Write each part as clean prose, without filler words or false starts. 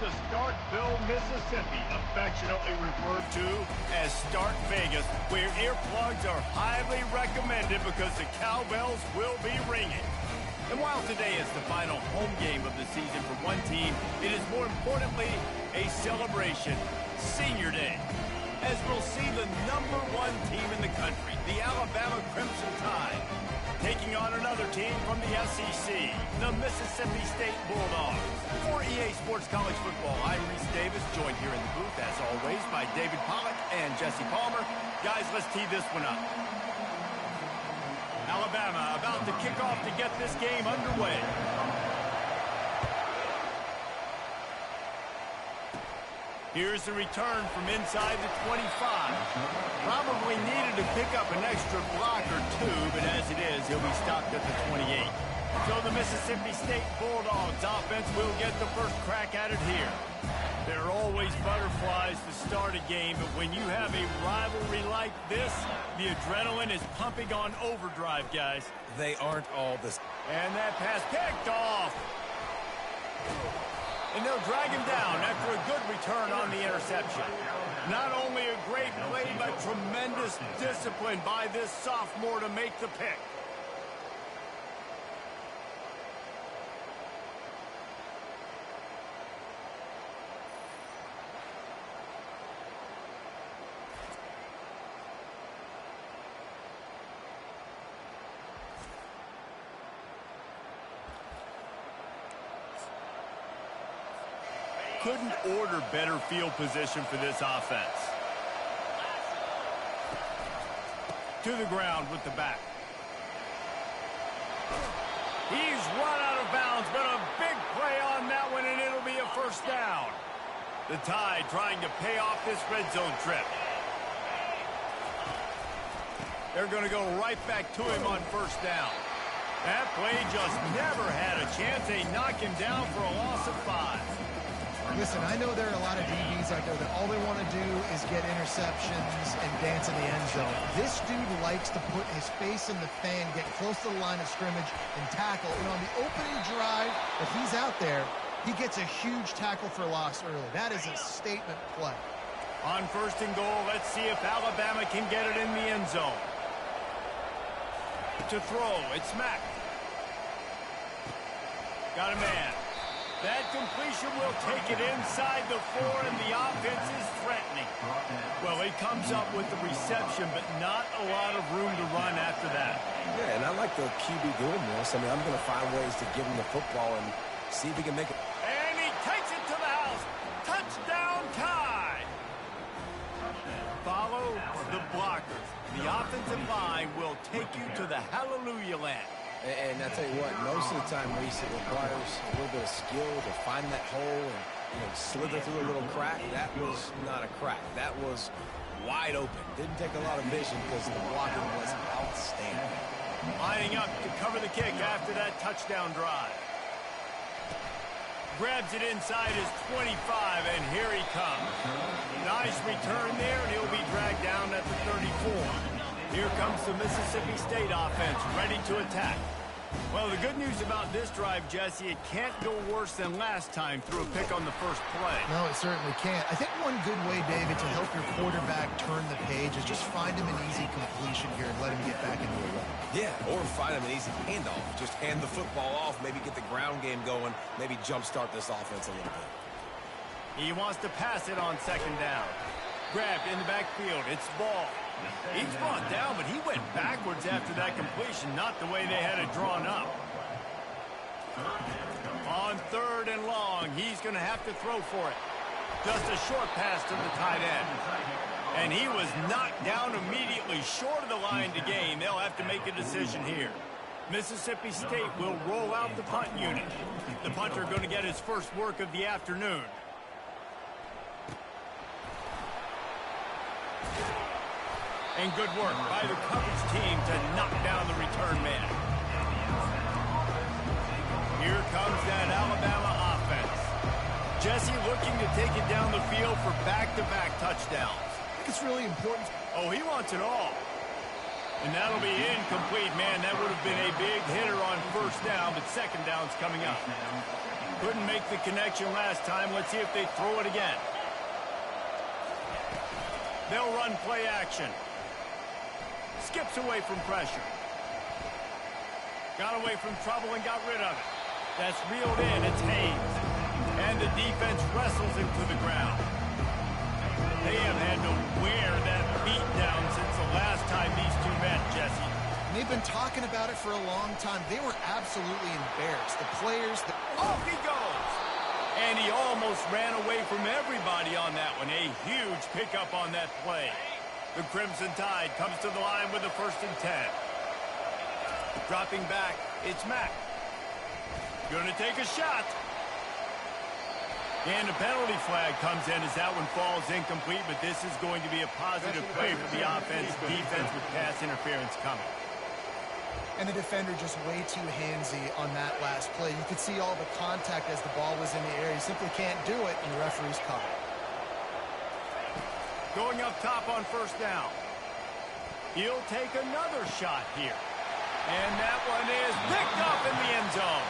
to Starkville, Mississippi, affectionately referred to as Stark Vegas, where earplugs are highly recommended because the cowbells will be ringing. And while today is the final home game of the season for one team, it is more importantly a celebration, Senior Day, as we'll see the #1 team in the country, the Alabama Crimson Tide, taking on another team from the SEC, the Mississippi State Bulldogs. For EA Sports College Football, I'm Reese Davis, joined here in the booth, as always, by David Pollack and Jesse Palmer. Guys, let's tee this one up. Alabama about to kick off to get this game underway. Here's the return from inside the 25. Probably needed to pick up an extra block or two, but as it is, he'll be stopped at the 28. So the Mississippi State Bulldogs offense will get the first crack at it here. There are always butterflies to start a game, but when you have a rivalry like this, the adrenaline is pumping on overdrive, guys. They aren't all this. And that pass picked off. And they'll drag him down after a good return on the interception. Not only a great play, but tremendous discipline by this sophomore to make the pick. Couldn't order better field position for this offense. To the ground with the back. He's run out of bounds, but a big play on that one, and it'll be a first down. The Tide trying to pay off this red zone trip. They're going to go right back to him on first down. That play just never had a chance. They knock him down for a loss of 5. Listen, I know there are a lot of DBs out there that all they want to do is get interceptions and dance in the end zone. This dude likes to put his face in the fan, get close to the line of scrimmage, and tackle. And on the opening drive, if he's out there, he gets a huge tackle for loss early. That is a statement play. On first and goal, let's see if Alabama can get it in the end zone. To throw, it's Mack. Got a man. That completion will take it inside the 4, and the offense is threatening. Well, he comes up with the reception, but not a lot of room to run after that. Yeah, and I like the QB doing this. I mean, I'm going to find ways to give him the football and see if he can make it. And he takes it to the house. Touchdown, Tide. Follow the blockers. The offensive line will take you to the hallelujah land. And I tell you what, most of the time, Reese, it requires a little bit of skill to find that hole and slither through a little crack. That was not a crack. That was wide open. Didn't take a lot of vision because the blocking was outstanding. Lining up to cover the kick after that touchdown drive. Grabs it inside his 25, and here he comes. Nice return there, and he'll be dragged down at the 34. Here comes the Mississippi State offense, ready to attack. Well, the good news about this drive, Jesse, it can't go worse than last time through a pick on the first play. No, it certainly can't. I think one good way, David, to help your quarterback turn the page is just find him an easy completion here and let him get back into a run. Yeah, or find him an easy handoff. Just hand the football off, maybe get the ground game going, maybe jumpstart this offense a little bit. He wants to pass it on second down. Grabbed in the backfield. It's ball. He's brought down, but he went backwards after that completion, not the way they had it drawn up. On third and long, he's going to have to throw for it. Just a short pass to the tight end. And he was knocked down immediately short of the line to gain. They'll have to make a decision here. Mississippi State will roll out the punt unit. The punter going to get his first work of the afternoon. And good work by the coverage team to knock down the return man. Here comes that Alabama offense. Jesse looking to take it down the field for back-to-back touchdowns. I think it's really important. Oh, he wants it all. And that'll be incomplete, man. That would have been a big hitter on first down, but second down's coming up. Couldn't make the connection last time. Let's see if they throw it again. They'll run play action. Skips away from pressure. Got away from trouble and got rid of it. That's reeled in. It's Hayes. And the defense wrestles him to the ground. They have had to wear that beat down since the last time these two met, Jesse. They've been talking about it for a long time. They were absolutely embarrassed. The players... Off he goes! And he almost ran away from everybody on that one. A huge pickup on that play. The Crimson Tide comes to the line with a 1st and 10. Dropping back, it's Mack. Gonna take a shot. And a penalty flag comes in as that one falls incomplete, but this is going to be a positive play for the offense. Defense with pass interference coming. And the defender just way too handsy on that last play. You could see all the contact as the ball was in the air. He simply can't do it, and the referee's caught it. Going up top on 1st down. He'll take another shot here. And that one is picked up in the end zone.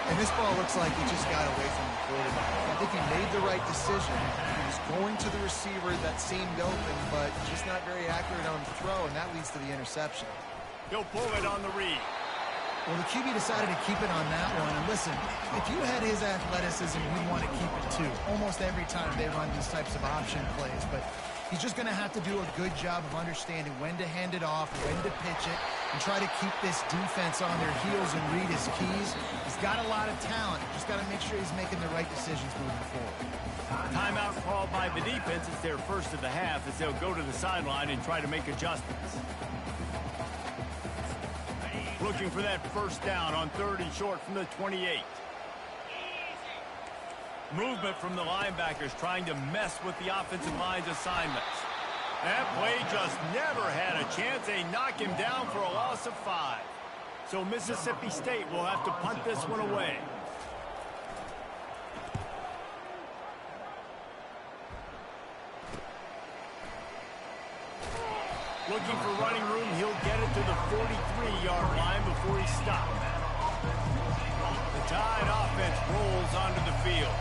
And this ball looks like he just got away from the quarterback. I think he made the right decision. He was going to the receiver that seemed open, but just not very accurate on the throw, and that leads to the interception. He'll pull it on the read. Well, the QB decided to keep it on that one. And listen, if you had his athleticism, you'd want to keep it too. Almost every time they run these types of option plays. But he's just going to have to do a good job of understanding when to hand it off, when to pitch it, and try to keep this defense on their heels and read his keys. He's got a lot of talent. Just got to make sure he's making the right decisions moving forward. Timeout called by the defense. It's their first of the half as they'll go to the sideline and try to make adjustments. Looking for that 1st down on 3rd and short from the 28. Movement from the linebackers trying to mess with the offensive line's assignments. That play just never had a chance. They knock him down for a loss of 5. So Mississippi State will have to punt this one away. Looking for running room, he'll get it to the 43-yard line before he stopped. The Tide offense rolls onto the field.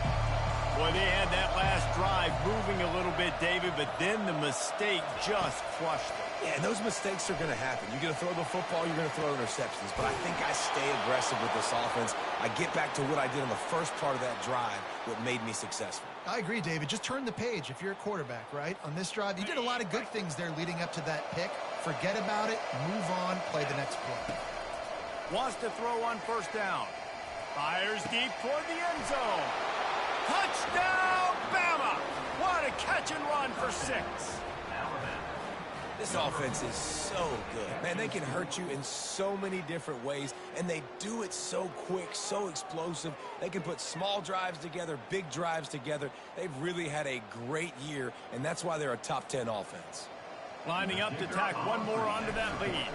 Boy, they had that last drive moving a little bit, David, but then the mistake just crushed them. Yeah, and those mistakes are going to happen. You're going to throw the football, you're going to throw interceptions. But I think I stay aggressive with this offense. I get back to what I did in the first part of that drive, what made me successful. I agree, David. Just turn the page if you're a quarterback, right? On this drive, you did a lot of good things there leading up to that pick. Forget about it, move on, play the next play. Wants to throw on 1st down. Fires deep toward the end zone. Touchdown, Bama! What a catch and run for 6. This offense is so good. Man, they can hurt you in so many different ways, and they do it so quick, so explosive. They can put small drives together, big drives together. They've really had a great year, and that's why they're a top 10 offense. Lining up to tack one more onto that lead.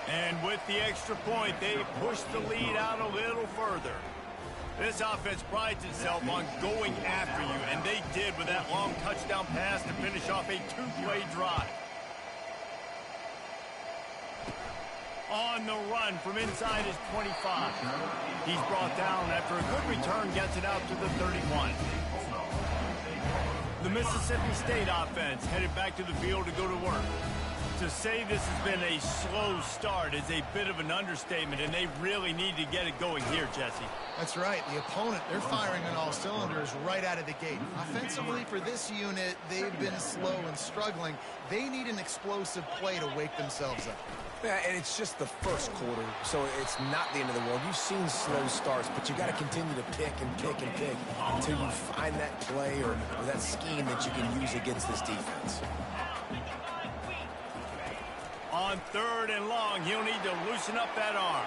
And with the extra point, they push the lead out a little further. This offense prides itself on going after you, and they did with that long touchdown pass to finish off a 2-play drive. On the run from inside his 25. He's brought down after a good return, gets it out to the 31. The Mississippi State offense headed back to the field to go to work. To say this has been a slow start is a bit of an understatement, and they really need to get it going here, Jesse. That's right. The opponent, they're firing on all cylinders right out of the gate. Offensively, for this unit, they've been slow and struggling. They need an explosive play to wake themselves up. Yeah, and it's just the first quarter, so it's not the end of the world. You've seen slow starts, but you got to continue to pick and pick and pick until you find that play or that scheme that you can use against this defense. On 3rd and long, he'll need to loosen up that arm.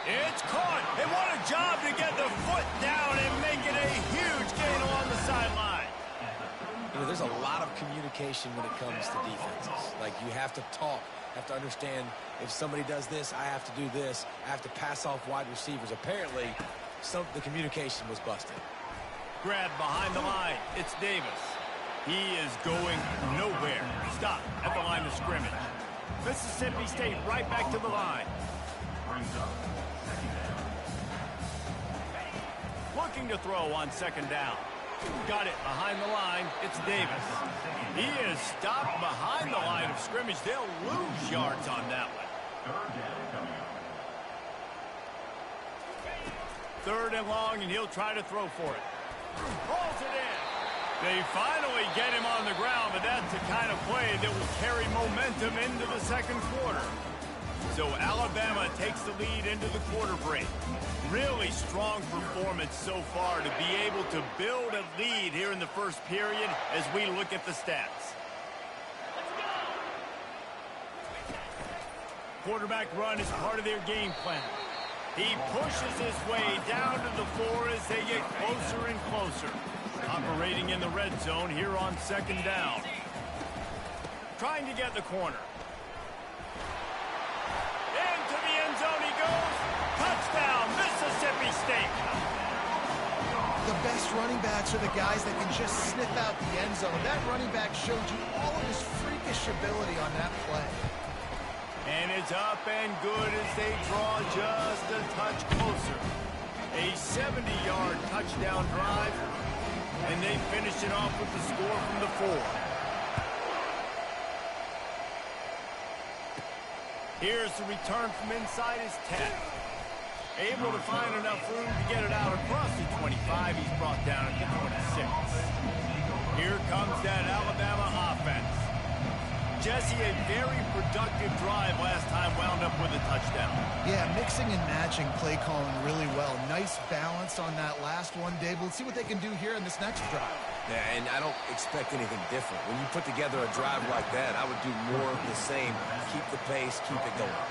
It's caught, and what a job to get the foot down and make it a huge gain along the sideline. You know, there's a lot of communication when it comes to defenses. Like, you have to talk, have to understand if somebody does this, I have to do this. I have to pass off wide receivers. Apparently, the communication was busted. Grab behind the line. It's Davis. He is going nowhere. Stop at the line of scrimmage. Mississippi State right back to the line. looking to throw on second down. Got it behind the line. It's Davis. He is stopped behind the line of scrimmage. They'll lose yards on that one. Third and long, and he'll try to throw for it. Pulls it in. They finally get him on the ground, but that's the kind of play that will carry momentum into the second quarter. So Alabama takes the lead into the quarter break. Really strong performance so far to be able to build a lead here in the first period as we look at the stats. Quarterback run is part of their game plan. He pushes his way down to the 4 as they get closer and closer. Operating in the red zone here on second down. Trying to get the corner. Into the end zone he goes. Touchdown, Mississippi State. The best running backs are the guys that can just sniff out the end zone. That running back showed you all of his freakish ability on that play. And it's up and good as they draw just a touch closer. A 70-yard touchdown drive, and they finish it off with the score from the 4. Here's the return from inside his 10. Able to find enough room to get it out across the 25. He's brought down at the 26. Here comes that Alabama offense. Jesse, a very productive drive last time, wound up with a touchdown. Yeah, mixing and matching play calling really well. Nice balance on that last one, Dave. Let's see what they can do here in this next drive. Yeah, and I don't expect anything different. When you put together a drive like that, I would do more of the same. Keep the pace, keep it going.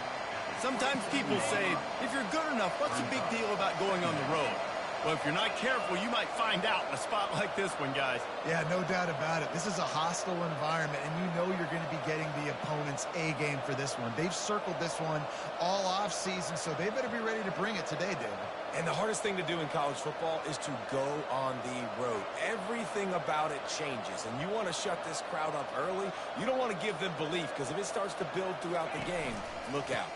Sometimes people say, if you're good enough, what's the big deal about going on the road? Well, if you're not careful, you might find out in a spot like this one, guys. Yeah, no doubt about it. This is a hostile environment, and you know you're going to be getting the opponent's A-game for this one. They've circled this one all off-season, so they better be ready to bring it today, David. And the hardest thing to do in college football is to go on the road. Everything about it changes, and you want to shut this crowd up early. You don't want to give them belief, because if it starts to build throughout the game, look out.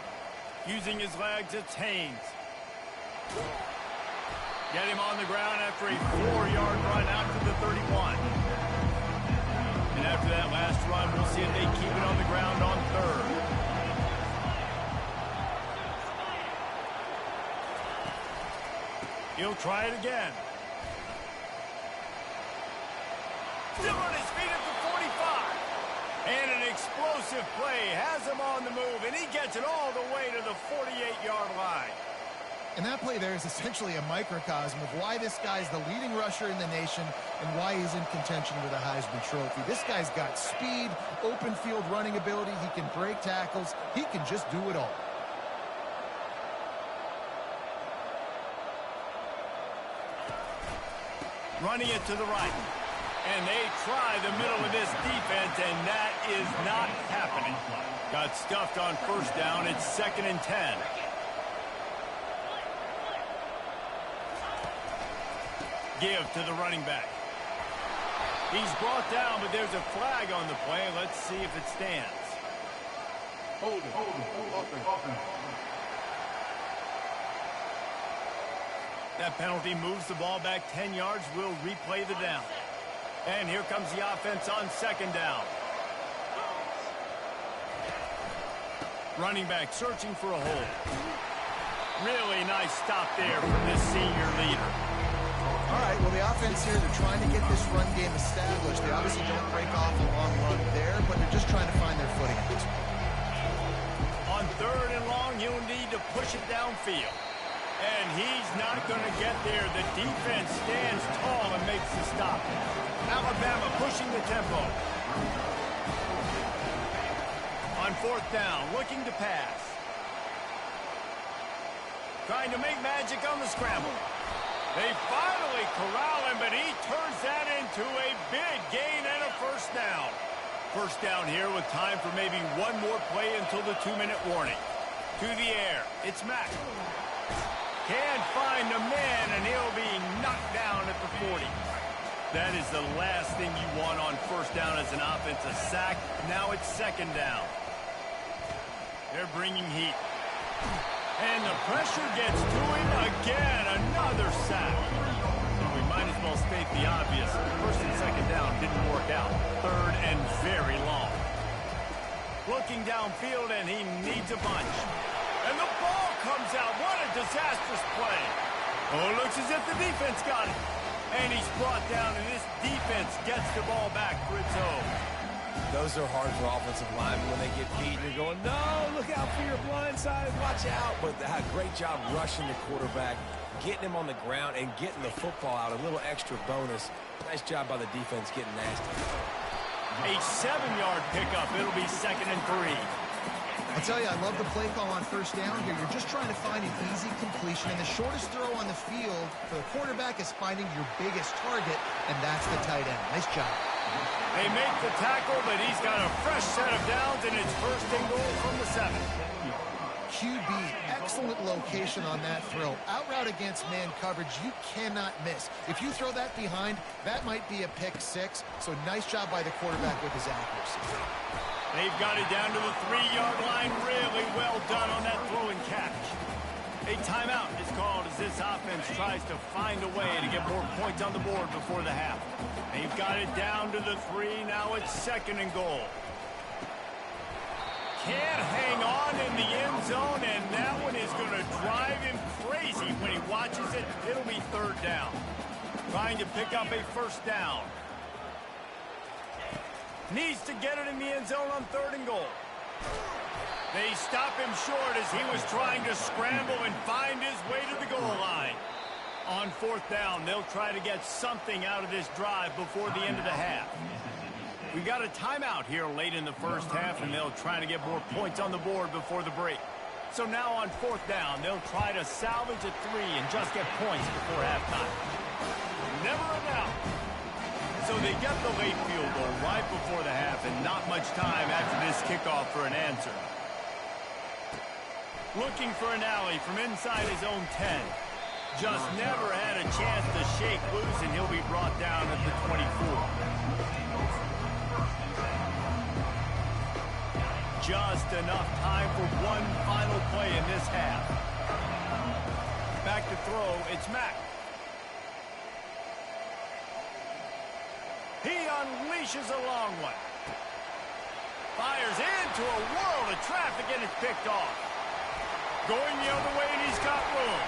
Using his legs, it's Haynes. Get him on the ground after a 4-yard run out to the 31. And after that last run, we'll see if they keep it on the ground on third. He'll try it again. Still on his feet at the 45. And an explosive play has him on the move, and he gets it all the way to the 48-yard line. And that play there is essentially a microcosm of why this guy's the leading rusher in the nation and why he's in contention with a Heisman Trophy. This guy's got speed, open field running ability. He can break tackles. He can just do it all. Running it to the right. And they try the middle of this defense, and that is not happening. Got stuffed on first down. It's 2nd and 10. Give to the running back. He's brought down, but there's a flag on the play. Let's see if it stands. Hold it. That penalty moves the ball back 10 yards. We'll replay the down. And here comes the offense on second down. Running back searching for a hole. Really nice stop there from this senior leader. All right, well, the offense here, they're trying to get this run game established. They obviously don't break off a long run there, but they're just trying to find their footing at this point. On third and long, he'll need to push it downfield. And he's not going to get there. The defense stands tall and makes the stop. Alabama pushing the tempo. On fourth down, looking to pass. Trying to make magic on the scramble. They finally corral him, but he turns that into a big gain and a first down. First down here with time for maybe one more play until the 2-minute warning. To the air, it's Mack. Can't find a man, and he'll be knocked down at the 40. That is the last thing you want on first down as an offense, a sack. Now it's second down. They're bringing heat. And the pressure gets to him again. Another sack. I'll state the obvious. First and second down didn't work out. Third and very long. Looking downfield, and he needs a bunch. And the ball comes out. What a disastrous play. Oh, it looks as if the defense got it. And he's brought down, and this defense gets the ball back for its own. Those are hard for offensive linemen when they get beat. You're going, no, look out for your blind side, watch out. But they had a great job rushing the quarterback, getting him on the ground, and getting the football out. A little extra bonus. Nice job by the defense getting nasty. A 7-yard pickup. It'll be 2nd and 3. I tell you, I love the play call on first down here. You're just trying to find an easy completion, and the shortest throw on the field for the quarterback is finding your biggest target, and that's the tight end. Nice job. They make the tackle, but he's got a fresh set of downs, and it's 1st and goal from the 7. QB, excellent location on that throw. Out route against man coverage, you cannot miss. If you throw that behind, that might be a pick 6. So nice job by the quarterback with his accuracy. They've got it down to the 3-yard line. Really well done on that throw and catch. A timeout is called as this offense tries to find a way to get more points on the board before the half. They've got it down to the 3. Now it's 2nd and goal. Can't hang on in the end zone, and that one is going to drive him crazy when he watches it. It'll be 3rd down. Trying to pick up a 1st down. Needs to get it in the end zone on 3rd and goal. They stop him short as he was trying to scramble and find his way to the goal line. On 4th down, they'll try to get something out of this drive before the end of the half. We got a timeout here late in the first half, and they'll try to get more points on the board before the break. So now on 4th down, they'll try to salvage a 3 and just get points before halftime. Never a doubt. So they get the late field goal right before the half, and not much time after this kickoff for an answer. Looking for an alley from inside his own 10. Just never had a chance to shake loose, and he'll be brought down at the 24. Just enough time for one final play in this half. Back to throw, it's Mack. He unleashes a long one. Fires into a world of traffic, and it's picked off. Going the other way, and he's got room.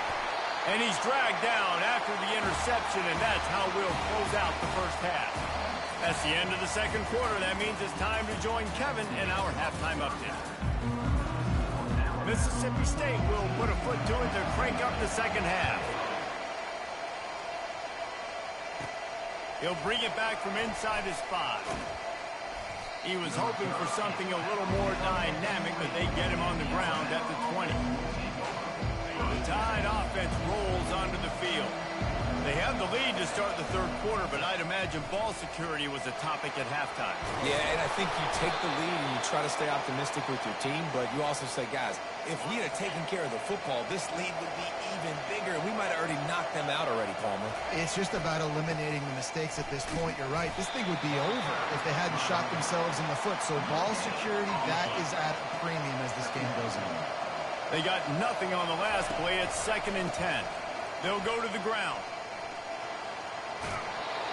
And he's dragged down after the interception, and that's how we'll close out the first half. That's the end of the 2nd quarter. That means it's time to join Kevin in our halftime update. Mississippi State will put a foot to it to crank up the 2nd half. He'll bring it back from inside his 5. He was hoping for something a little more dynamic, but they get him on the ground at the 20. The Tide offense rolls onto the field. They have the lead to start the 3rd quarter, but I'd imagine ball security was a topic at halftime. Yeah, and I think you take the lead and you try to stay optimistic with your team, but you also say, guys, if we had taken care of the football, this lead would be even bigger. We might have already knocked them out already, Palmer. It's just about eliminating the mistakes at this point. You're right. This thing would be over if they hadn't shot themselves in the foot. So ball security, that is at a premium as this game goes on. They got nothing on the last play. It's 2nd and 10. They'll go to the ground.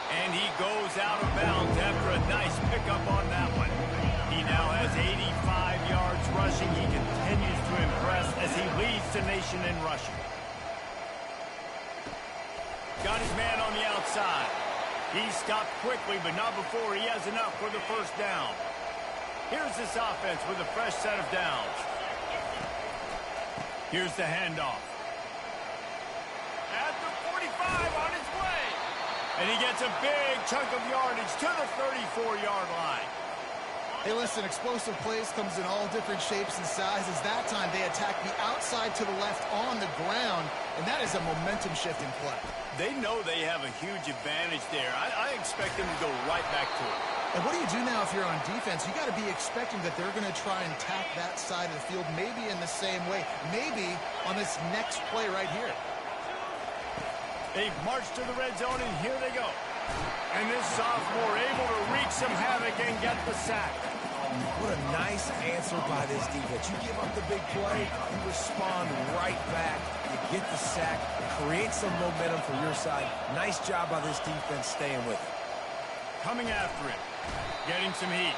And he goes out of bounds after a nice pickup on that one. He now has 85 yards rushing. He continues to impress as he leads the nation in rushing. Got his man on the outside. He stopped quickly, but not before he has enough for the 1st down. Here's this offense with a fresh set of downs. Here's the handoff. At the 45 on his way. And he gets a big chunk of yardage to the 34-yard line. Hey, listen, explosive plays comes in all different shapes and sizes. That time they attack the outside to the left on the ground, and that is a momentum-shifting play. They know they have a huge advantage there. I expect them to go right back to it. And what do you do now if you're on defense? You got to be expecting that they're going to try and attack that side of the field, maybe in the same way, maybe on this next play right here. They've marched to the red zone, and here they go. And this sophomore able to wreak some havoc and get the sack. What a nice answer by this defense. You give up the big play, you respond right back. You get the sack, create some momentum for your side. Nice job by this defense staying with it. Coming after him, getting some heat.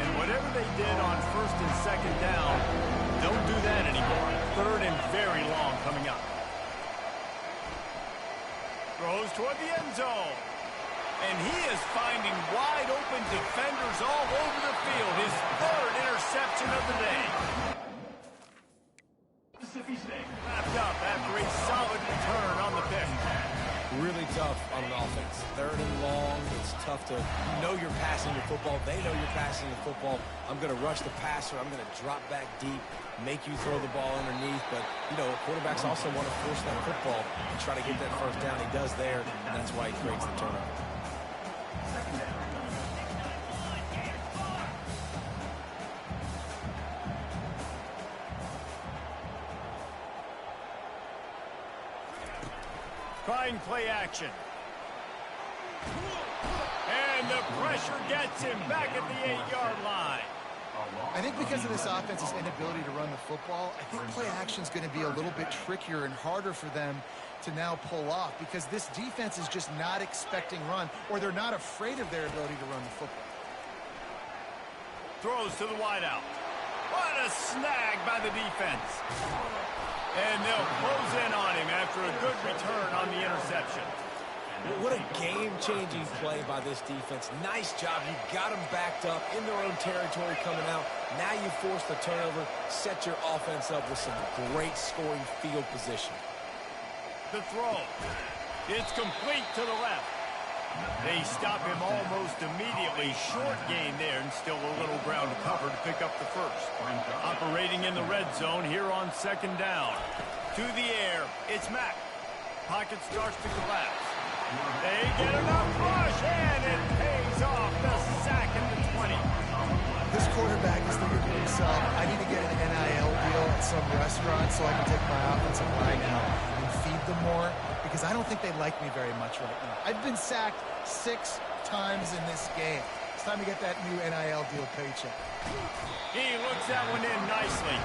And whatever they did on first and second down, don't do that anymore. Third and very long coming up. Throws toward the end zone. And he is finding wide open defenders all over the field. His third interception of the day. Wrapped up after a solid return on the pick. Really tough on an offense. Third and long, it's tough to know you're passing the football. They know you're passing the football. I'm going to rush the passer. I'm going to drop back deep, make you throw the ball underneath. But, you know, quarterbacks also want to force that football and try to get that first down. He does there, and that's why he creates the turnover. Trying play action. And the pressure gets him back at the 8-yard line. I think because of this offense's inability to run the football, I think play action is going to be a little bit trickier and harder for them to now pull off because this defense is just not expecting run, or they're not afraid of their ability to run the football. Throws to the wideout. What a snag by the defense. And they'll close in on him after a good return on the interception. What a game-changing play by this defense. Nice job. You got them backed up in their own territory coming out. Now you force the turnover, set your offense up with some great scoring field position. The throw. It's complete to the left. They stop him almost immediately. Short gain there, and still a little ground to cover to pick up the first. Operating in the red zone here on second down. To the air, it's Mack. Pocket starts to collapse. They get enough rush, and it pays off. The sack in the 20. This quarterback is thinking to himself, I need to get an NIL deal at some restaurant so I can take my offensive line out and feed them more, because I don't think they like me very much right now. I've been sacked 6 times in this game. It's time to get that new NIL deal paycheck. He looks that one in nicely.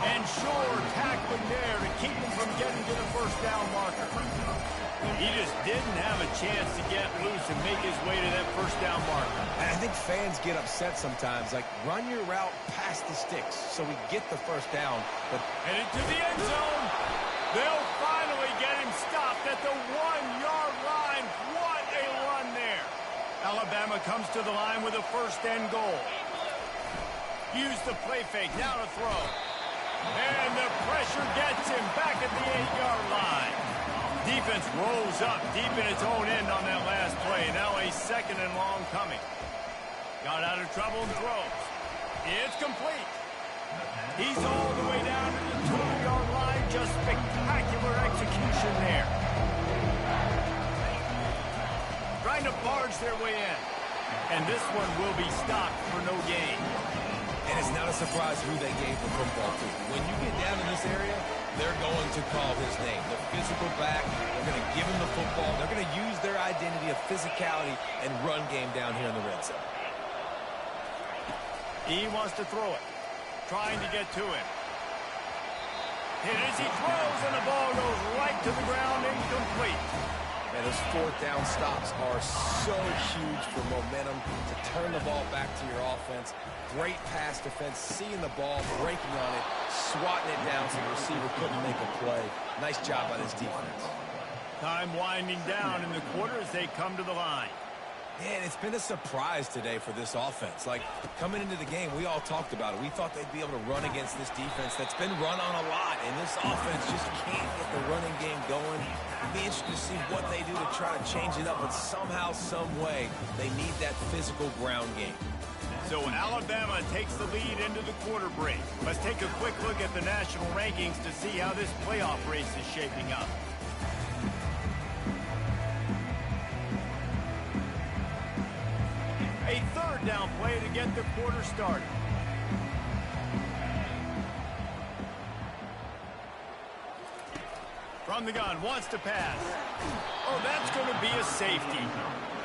And sure, tackling there to keep him from getting to the first down marker. He just didn't have a chance to get loose and make his way to that first down marker. I think fans get upset sometimes, like run your route past the sticks so we get the first down. But headed to the end zone. They'll finally get him stopped at the 1-yard line. What a run there. Alabama comes to the line with a first and goal. Use the play fake, now to throw. And the pressure gets him back at the 8-yard line. Defense rolls up deep in its own end on that last play. Now a second and long coming. Got out of trouble and throws. It's complete. He's all the way down to the 2-yard line. Just spectacular execution there. Trying to barge their way in. And this one will be stopped for no gain. And it's not a surprise who they gave the football to. When you get down in this area, they're going to call his name. The physical back, they're going to give him the football. They're going to use their identity of physicality and run game down here in the red zone. He wants to throw it. Trying to get to him. Hit as he throws, and the ball goes right to the ground, incomplete. And those fourth down stops are so huge for momentum to turn the ball back to your offense. Great pass defense, seeing the ball, breaking on it, swatting it down so the receiver couldn't make a play. Nice job by this defense. Time winding down in the quarter as they come to the line. Man, it's been a surprise today for this offense. Like, coming into the game, we all talked about it. We thought they'd be able to run against this defense that's been run on a lot, and this offense just can't get the running game going. It'd be interesting to see what they do to try to change it up, but somehow, some way, they need that physical ground game. So Alabama takes the lead into the quarter break. Let's take a quick look at the national rankings to see how this playoff race is shaping up. A third down play to get the quarter started. From the gun, wants to pass. Oh, that's going to be a safety.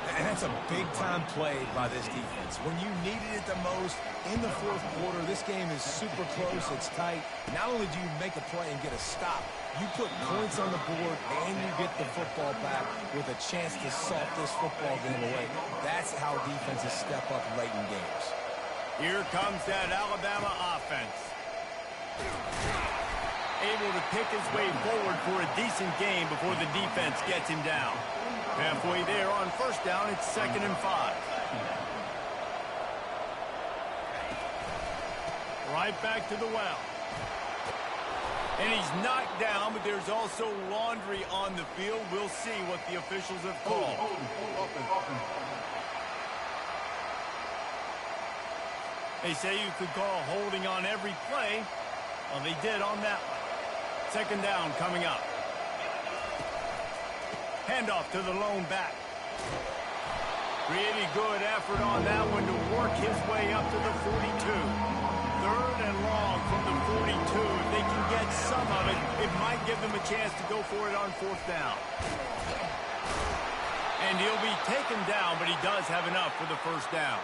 And that's a big-time play by this defense. When you needed it the most in the fourth quarter, this game is super close, it's tight. Not only do you make a play and get a stop, you put points on the board and you get the football back with a chance to salt this football game away. That's how defenses step up late in games. Here comes that Alabama offense. Able to pick his way forward for a decent game before the defense gets him down. Halfway there on first down, it's 2nd and 5. Right back to the well. And he's knocked down, but there's also laundry on the field. We'll see what the officials have called. They say you could call holding on every play. Well, they did on that one. 2nd down coming up. Handoff to the lone back. Really good effort on that one to work his way up to the 42. 3rd and long from the 42. If they can get some of it, it might give them a chance to go for it on 4th down. And he'll be taken down, but he does have enough for the 1st down.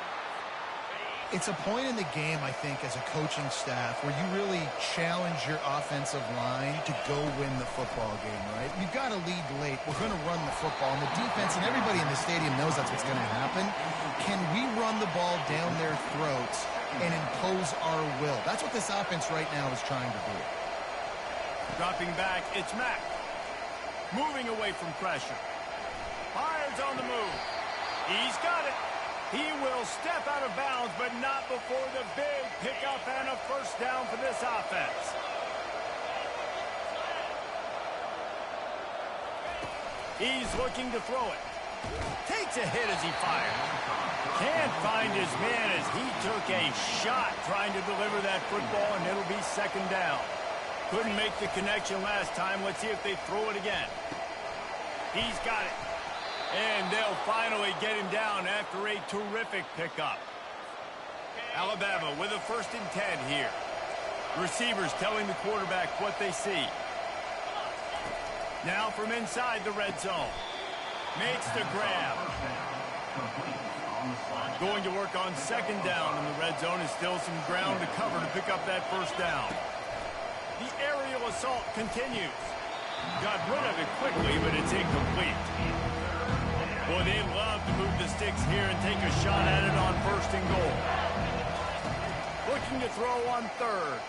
It's a point in the game, I think, as a coaching staff where you really challenge your offensive line to go win the football game, right? You've got to lead late. We're going to run the football. And the defense and everybody in the stadium knows that's what's going to happen. Can we run the ball down their throats and impose our will? That's what this offense right now is trying to do. Dropping back, it's Mack. Moving away from pressure. Fires on the move. He's got it. He will step out of bounds, but not before the big pickup and a 1st down for this offense. He's looking to throw it. Takes a hit as he fires. Can't find his man as he took a shot trying to deliver that football, and it'll be 2nd down. Couldn't make the connection last time. Let's see if they throw it again. He's got it. And they'll finally get him down after a terrific pickup. Alabama with a 1st and 10 here. Receivers telling the quarterback what they see. Now from inside the red zone. Makes the grab. Going to work on 2nd down in the red zone. Is still some ground to cover to pick up that 1st down. The aerial assault continues. Got rid of it quickly, but it's incomplete. Boy, they love to move the sticks here and take a shot at it on 1st and goal. Looking to throw on 3rd.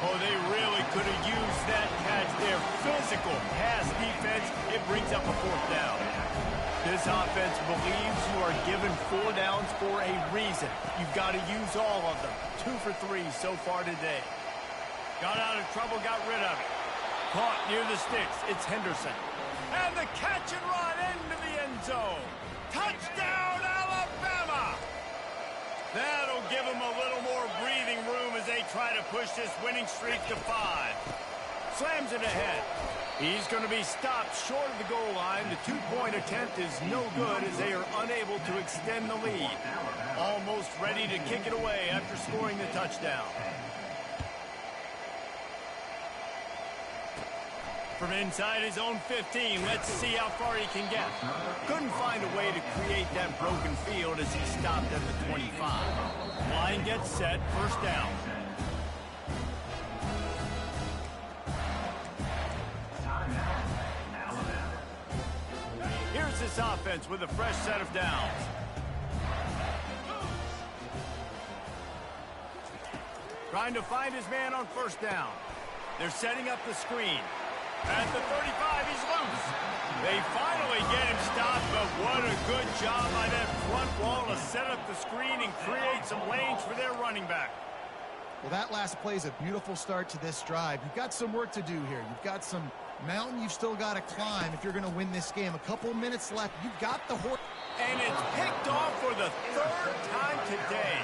Oh, they really could have used that catch there. Physical pass defense. It brings up a 4th down. This offense believes you are given 4 downs for a reason. You've got to use all of them. 2 for 3 so far today. Got out of trouble, got rid of it. Caught near the sticks. It's Henderson. And the catch and run into the end zone. Touchdown, Alabama! That'll give them a little more breathing room as they try to push this winning streak to 5. Slams it ahead. He's going to be stopped short of the goal line. The 2-point attempt is no good as they are unable to extend the lead. Almost ready to kick it away after scoring the touchdown. From inside his own 15, let's see how far he can get. Couldn't find a way to create that broken field as he stopped at the 25. Line gets set, 1st down. Here's this offense with a fresh set of downs. Trying to find his man on 1st down. They're setting up the screen. At the 35, he's loose. They finally get him stopped, but what a good job by that front wall to set up the screen and create some lanes for their running back. Well, that last play is a beautiful start to this drive. You've got some work to do here. You've got some mountain you've still got to climb if you're going to win this game. A couple of minutes left. You've got the horse. And it's picked off for the 3rd time today.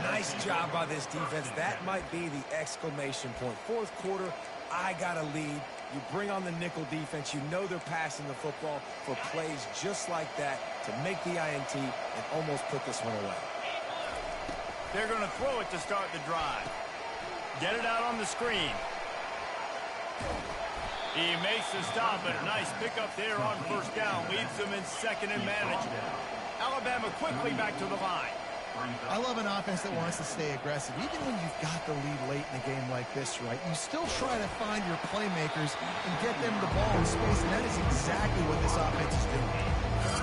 Nice job by this defense. That might be the exclamation point. 4th quarter, I got a lead. You bring on the nickel defense. You know they're passing the football for plays just like that to make the INT and almost put this one away. They're going to throw it to start the drive. Get it out on the screen. He makes the stop, and a nice pickup there on first down. Leaves them in second and manageable. Alabama quickly back to the line. I love an offense that wants to stay aggressive. Even when you've got the lead late in a game like this, right, you still try to find your playmakers and get them the ball in space, and that is exactly what this offense is doing.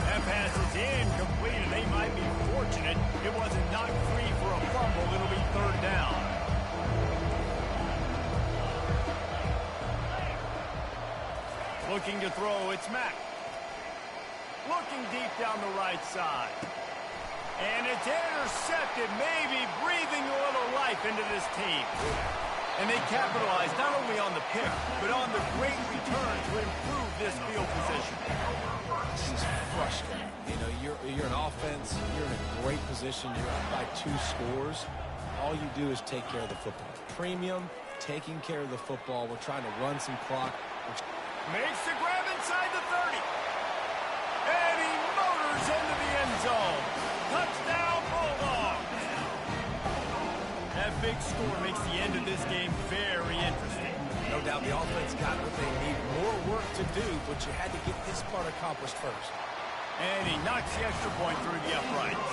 That pass is incomplete, and they might be fortunate it wasn't knocked free for a fumble. It'll be third down. Looking to throw, it's Mack. Looking deep down the right side. And it's intercepted, maybe breathing a little life into this team. And they capitalize not only on the pick, but on the great return to improve this field position. This is frustrating. You know, you're an offense, you're in a great position, you're up by 2 scores. All you do is take care of the football. Premium, taking care of the football. We're trying to run some clock. Makes the grab inside the 30. And he motors into the end zone. Touchdown, Bulldogs. That big score makes the end of this game very interesting. No doubt the offense got what they need. More work to do, but you had to get this part accomplished first. And he knocks the extra point through the uprights.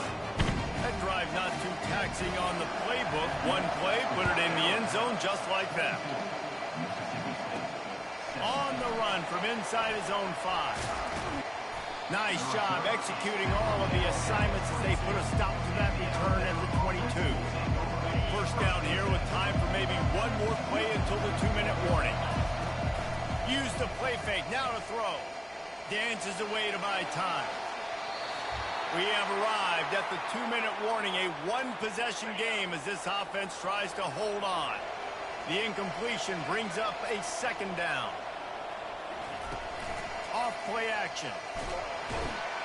That drive not too taxing on the playbook. One play, put it in the end zone just like that. On the run from inside his own 5. Nice job executing all of the assignments as they put a stop to that return at the 22. First down here with time for maybe one more play until the 2-minute warning. Use the play fake, now to throw. Dances away to buy time. We have arrived at the 2-minute warning, a one-possession game as this offense tries to hold on. The incompletion brings up a second down. Off play action.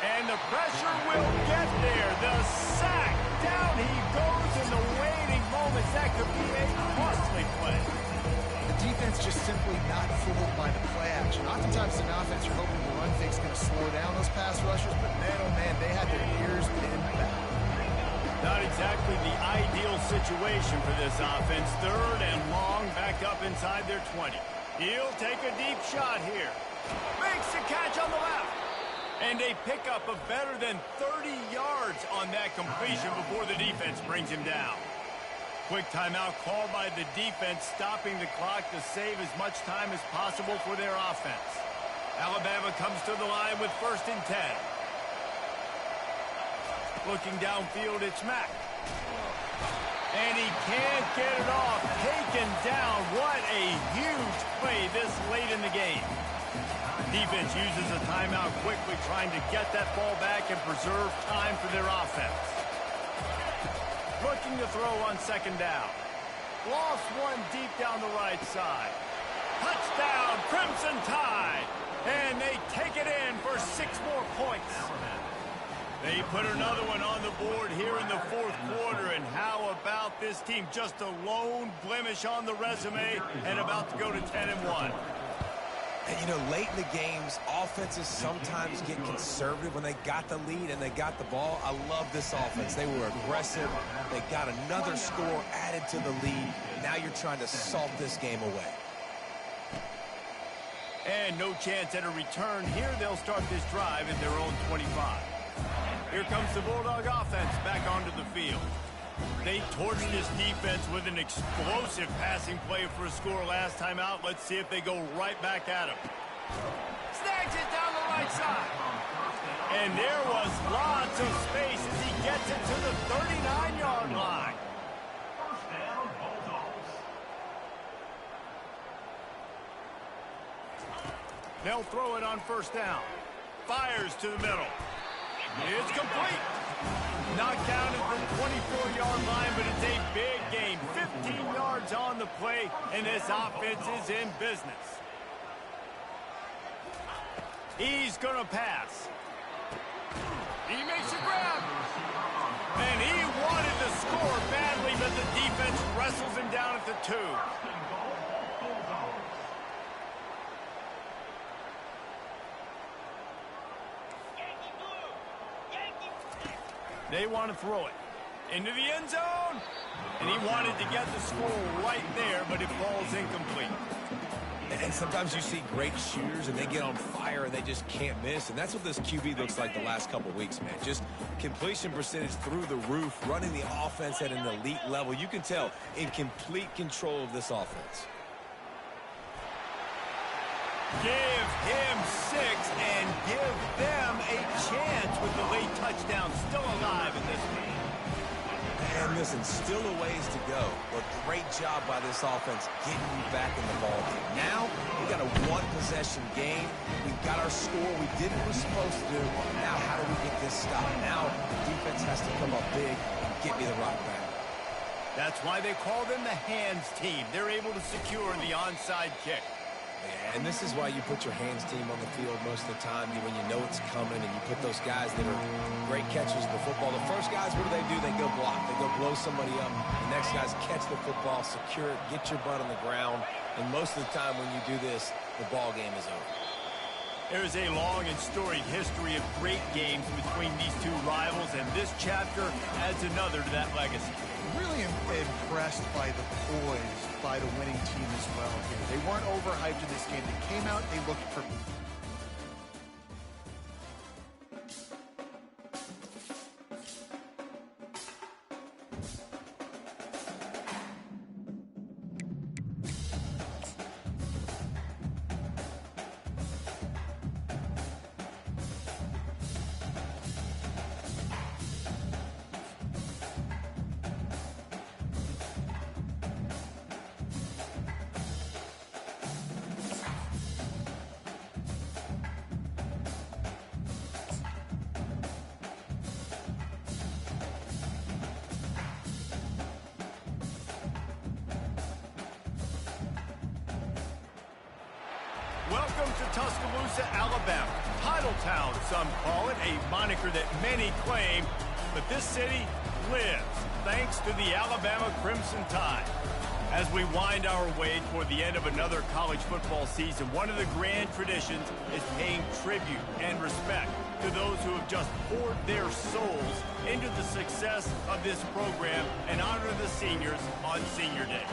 And the pressure will get there. The sack. Down he goes in the waiting moments. That could be a costly play. The defense just simply not fooled by the play action. Oftentimes in offense, you're hoping the run fake's going to slow down those pass rushers, but man, oh man, they had their ears pinned back. Not exactly the ideal situation for this offense. Third and long, back up inside their 20. He'll take a deep shot here. Makes the catch on the left. And a pickup of better than 30 yards on that completion before the defense brings him down. Quick timeout called by the defense, stopping the clock to save as much time as possible for their offense. Alabama comes to the line with 1st and 10. Looking downfield, it's Mack. And he can't get it off. Taken down. What a huge play this late in the game. Defense uses a timeout quickly, trying to get that ball back and preserve time for their offense. Looking to throw on 2nd down. Lost one deep down the right side. Touchdown, Crimson Tide. And they take it in for 6 more points. They put another one on the board here in the 4th quarter. And how about this team? Just a lone blemish on the resume and about to go to 10-1. And, you know, late in the games, offenses sometimes get conservative when they got the lead and they got the ball. I love this offense. They were aggressive. They got another score added to the lead. Now you're trying to salt this game away. And no chance at a return here. They'll start this drive at their own 25. Here comes the Bulldog offense back onto the field. They torched this defense with an explosive passing play for a score last time out. Let's see if they go right back at him. Snags it down the right side. And there was lots of space as he gets it to the 39-yard line. They'll throw it on 1st down. Fires to the middle. It's complete. Knocked down at the 24-yard line, but it's a big gain. 15 yards on the play, and this offense is in business. He's going to pass. He makes a grab. And he wanted to score badly, but the defense wrestles him down at the 2. They want to throw it into the end zone. And he wanted to get the score right there, but it falls incomplete. And sometimes you see great shooters, and they get on fire, and they just can't miss. And that's what this QB looks like the last couple weeks, man. Just completion percentage through the roof, running the offense at an elite level. You can tell in complete control of this offense. Give him 6 and give them a chance with the late touchdown still alive in this game. And listen, still a ways to go, but great job by this offense getting you back in the ball game. Now, we got a one-possession game. We've got our score. We did what we're supposed to do. Now, how do we get this stopped? Now, the defense has to come up big and get me the rock back. That's why they call them the hands team. They're able to secure the onside kick. And this is why you put your hands team on the field most of the time when you know it's coming, and you put those guys that are great catchers of the football. The first guys, what do? They go block. They go blow somebody up. The next guys catch the football, secure it, get your butt on the ground. And most of the time when you do this, the ball game is over. There's a long and storied history of great games between these two rivals, and this chapter adds another to that legacy. Really impressed by the poise by the winning team as well here. They weren't overhyped in this game. They came out, they looked perfect. Welcome to Tuscaloosa, Alabama. Titletown, some call it, a moniker that many claim, but this city lives thanks to the Alabama Crimson Tide. As we wind our way toward the end of another college football season, one of the grand traditions is paying tribute and respect to those who have just poured their souls into the success of this program and honor the seniors on Senior Day.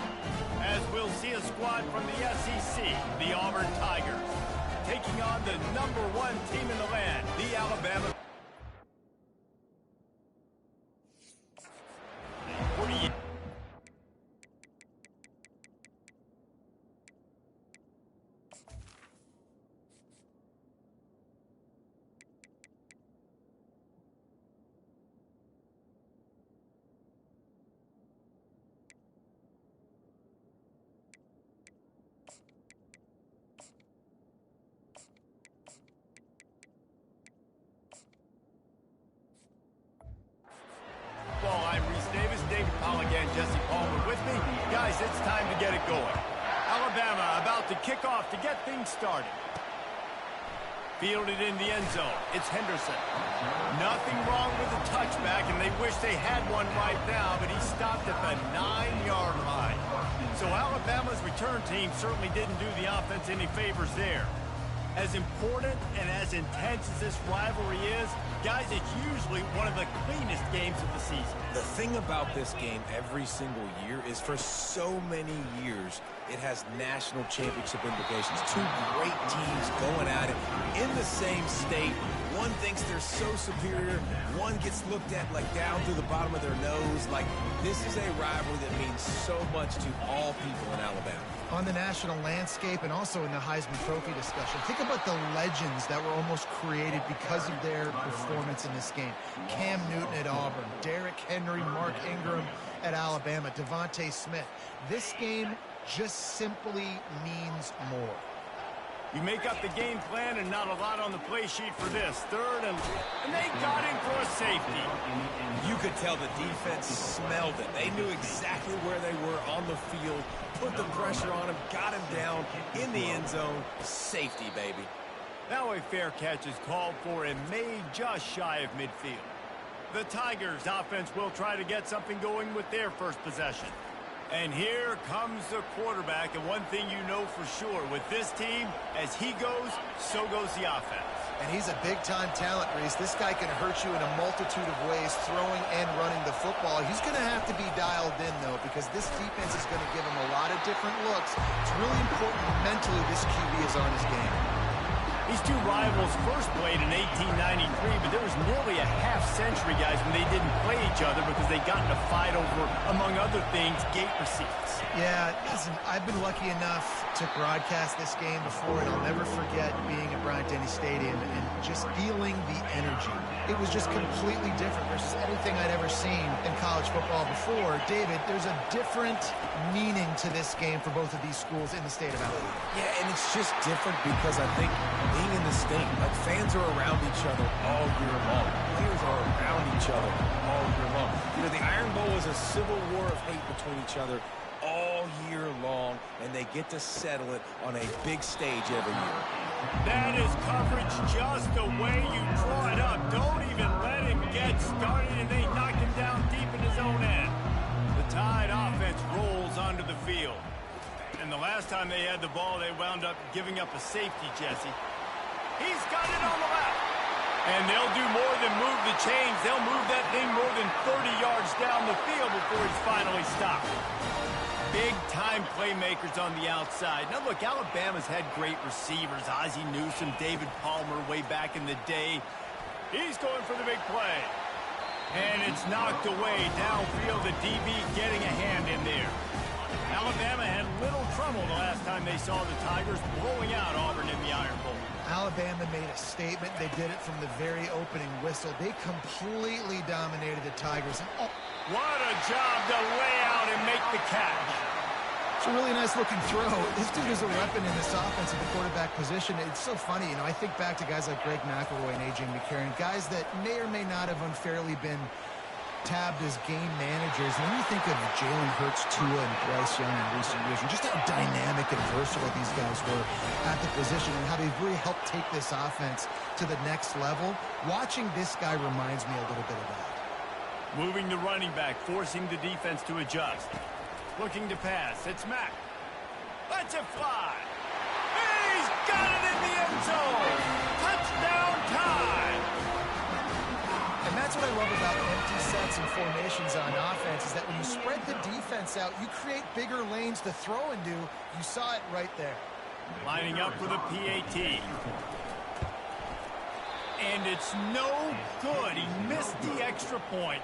As we'll see a squad from the SEC, the Auburn Tigers, taking on the #1 team in the land, the Alabama. Jesse Palmer with me. Guys, it's time to get it going. Alabama about to kick off to get things started. Fielded in the end zone. It's Henderson. Nothing wrong with the touchback, and they wish they had one right now, but he stopped at the 9-yard line. So Alabama's return team certainly didn't do the offense any favors there. As important and as intense as this rivalry is, guys, it's usually one of the cleanest games of the season. The thing about this game every single year is for so many years, it has national championship implications. Two great teams going at it in the same state. One thinks they're so superior. One gets looked at like down through the bottom of their nose. Like, this is a rivalry that means so much to all people in Alabama. On the national landscape and also in the Heisman Trophy discussion, think about the legends that were almost created because of their performance in this game. Cam Newton at Auburn, Derrick Henry, Mark Ingram at Alabama, Devontae Smith. This game just simply means more. You make up the game plan and not a lot on the play sheet for this. Third and they got him for a safety. You could tell the defense smelled it. They knew exactly where they were on the field, put the pressure on him, got him down in the end zone. Safety, baby. Now a fair catch is called for and made just shy of midfield. The Tigers offense will try to get something going with their first possession. And here comes the quarterback, and one thing you know for sure, with this team, as he goes, so goes the offense. And he's a big-time talent, Reese. This guy can hurt you in a multitude of ways, throwing and running the football. He's going to have to be dialed in, though, because this defense is going to give him a lot of different looks. It's really important mentally this QB is on his game. These two rivals first played in 1893, but there was nearly a half-century, guys, when they didn't play each other because they got in a fight over, among other things, gate receipts. Yeah, listen, I've been lucky enough to broadcast this game before, and I'll never forget being at Bryant-Denny Stadium and just feeling the energy. It was just completely different versus anything I'd ever seen in college football before. David, there's a different meaning to this game for both of these schools in the state of Alabama. Yeah, and it's just different because I think being in the state, like fans are around each other all year long. Players are around each other all year long. You know, the Iron Bowl is a civil war of hate between each other all year long, and they get to settle it on a big stage every year. That is coverage just the way you draw it up. Don't even let him get started, and they knock him down deep in his own end. The Tide offense rolls onto the field. And the last time they had the ball, they wound up giving up a safety, Jesse. He's got it on the left. And they'll do more than move the chains. They'll move that thing more than 30 yards down the field before he's finally stopped. Big-time playmakers on the outside. Now, look, Alabama's had great receivers. Ozzie Newsome, David Palmer way back in the day. He's going for the big play. And it's knocked away downfield. The DB getting a hand in there. Alabama had little trouble the last time they saw the Tigers blowing out Auburn in the Iron Bowl. Alabama made a statement. They did it from the very opening whistle. They completely dominated the Tigers. And what a job to lay out and make the catch. It's a really nice-looking throw. This dude is a weapon in this offense at the quarterback position. It's so funny, you know, I think back to guys like Greg McElroy and A.J. McCarron, guys that may or may not have unfairly been tabbed as game managers. And when you think of Jalen Hurts, Tua, and Bryce Young in recent years, and just how dynamic and versatile these guys were at the position and how they've really helped take this offense to the next level, watching this guy reminds me a little bit of that. Moving the running back, forcing the defense to adjust. Looking to pass. It's Mack. Let's it fly. He's got it in the end zone. Touchdown time. And that's what I love about empty sets and formations on offense is that when you spread the defense out, you create bigger lanes to throw into. You saw it right there. Lining up for the PAT. And it's no good. He missed the extra point.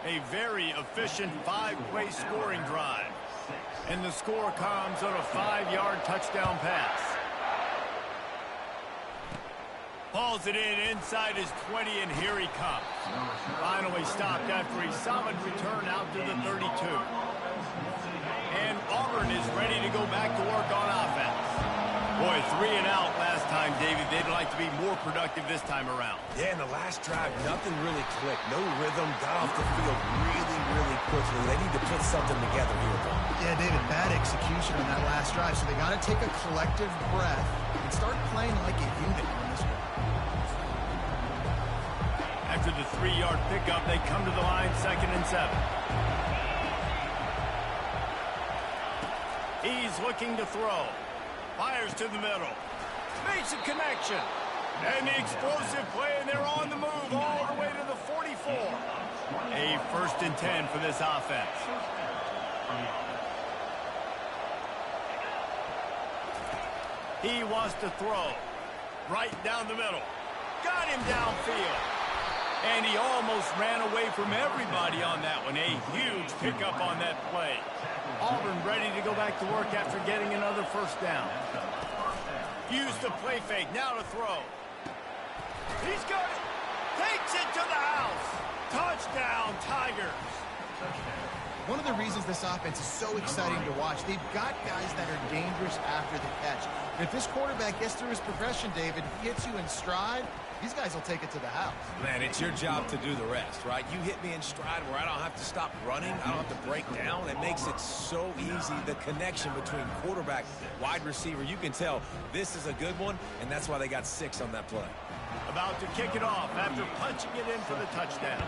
A very efficient 5-play scoring drive. And the score comes on a 5-yard touchdown pass. Hauls it in inside his 20, and here he comes. Finally stopped after a solid return out to the 32. And Auburn is ready to go back to work on offense. Boy, 3 and out last time, David. They'd like to be more productive this time around. Yeah, in the last drive, nothing really clicked. No rhythm, got off the field really, really quickly. They need to put something together here, though. Yeah, David, bad execution on that last drive, so they got to take a collective breath and start playing like a unit on this one. After the 3-yard pickup, they come to the line, 2nd and 7. He's looking to throw. Fires to the middle. Makes a connection. And the explosive play, and they're on the move all the way to the 44. A 1st and 10 for this offense. He wants to throw. Right down the middle. Got him downfield. And he almost ran away from everybody on that one. A huge pickup on that play. Auburn ready to go back to work after getting another 1st down. Use the play fake. Now to throw. He's got it. Takes it to the house. Touchdown, Tigers. One of the reasons this offense is so exciting to watch, they've got guys that are dangerous after the catch. And if this quarterback gets through his progression, David, he hits you in stride, these guys will take it to the house. Man, it's your job to do the rest, right? You hit me in stride where I don't have to stop running. I don't have to break down. It makes it so easy, the connection between quarterback, wide receiver. You can tell this is a good one, and that's why they got 6 on that play. About to kick it off after punching it in for the touchdown.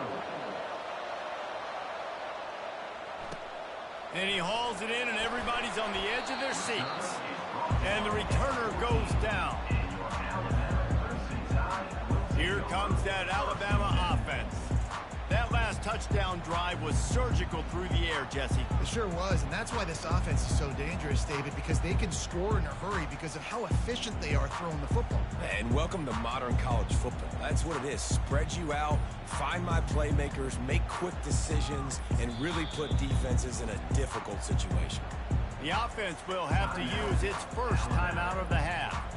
And he hauls it in, and everybody's on the edge of their seats. And the returner goes down. that Alabama offense. That last touchdown drive was surgical through the air, Jesse. It sure was, and that's why this offense is so dangerous, David, because they can score in a hurry because of how efficient they are throwing the football. And welcome to modern college football. That's what it is. Spread you out, find my playmakers, make quick decisions, and really put defenses in a difficult situation. The offense will have to use its first timeout of the half.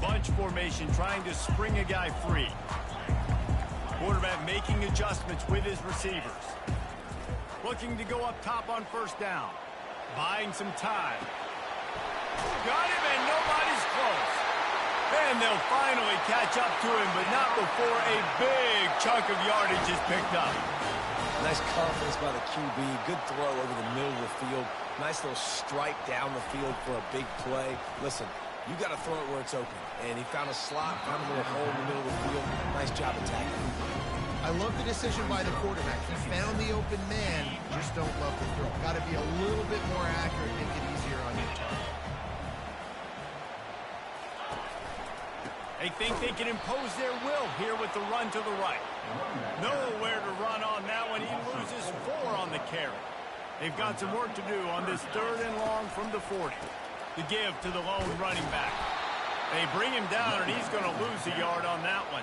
Bunch formation trying to spring a guy free. Quarterback making adjustments with his receivers. Looking to go up top on first down. Buying some time. Got him and nobody's close. And they'll finally catch up to him, but not before a big chunk of yardage is picked up. Nice confidence by the QB. Good throw over the middle of the field. Nice little strike down the field for a big play. Listen, you got to throw it where it's open. And he found a slot, found a little hole in the middle of the field. Nice job attacking. I love the decision by the quarterback. He found the open man, just don't love the throw. Got to be a little bit more accurate, make it easier on your target. They think they can impose their will here with the run to the right. Nowhere to run on that one. He loses 4 on the carry. They've got some work to do on this 3rd and long from the 40. The give to the lone running back. They bring him down, and he's going to lose a yard on that one.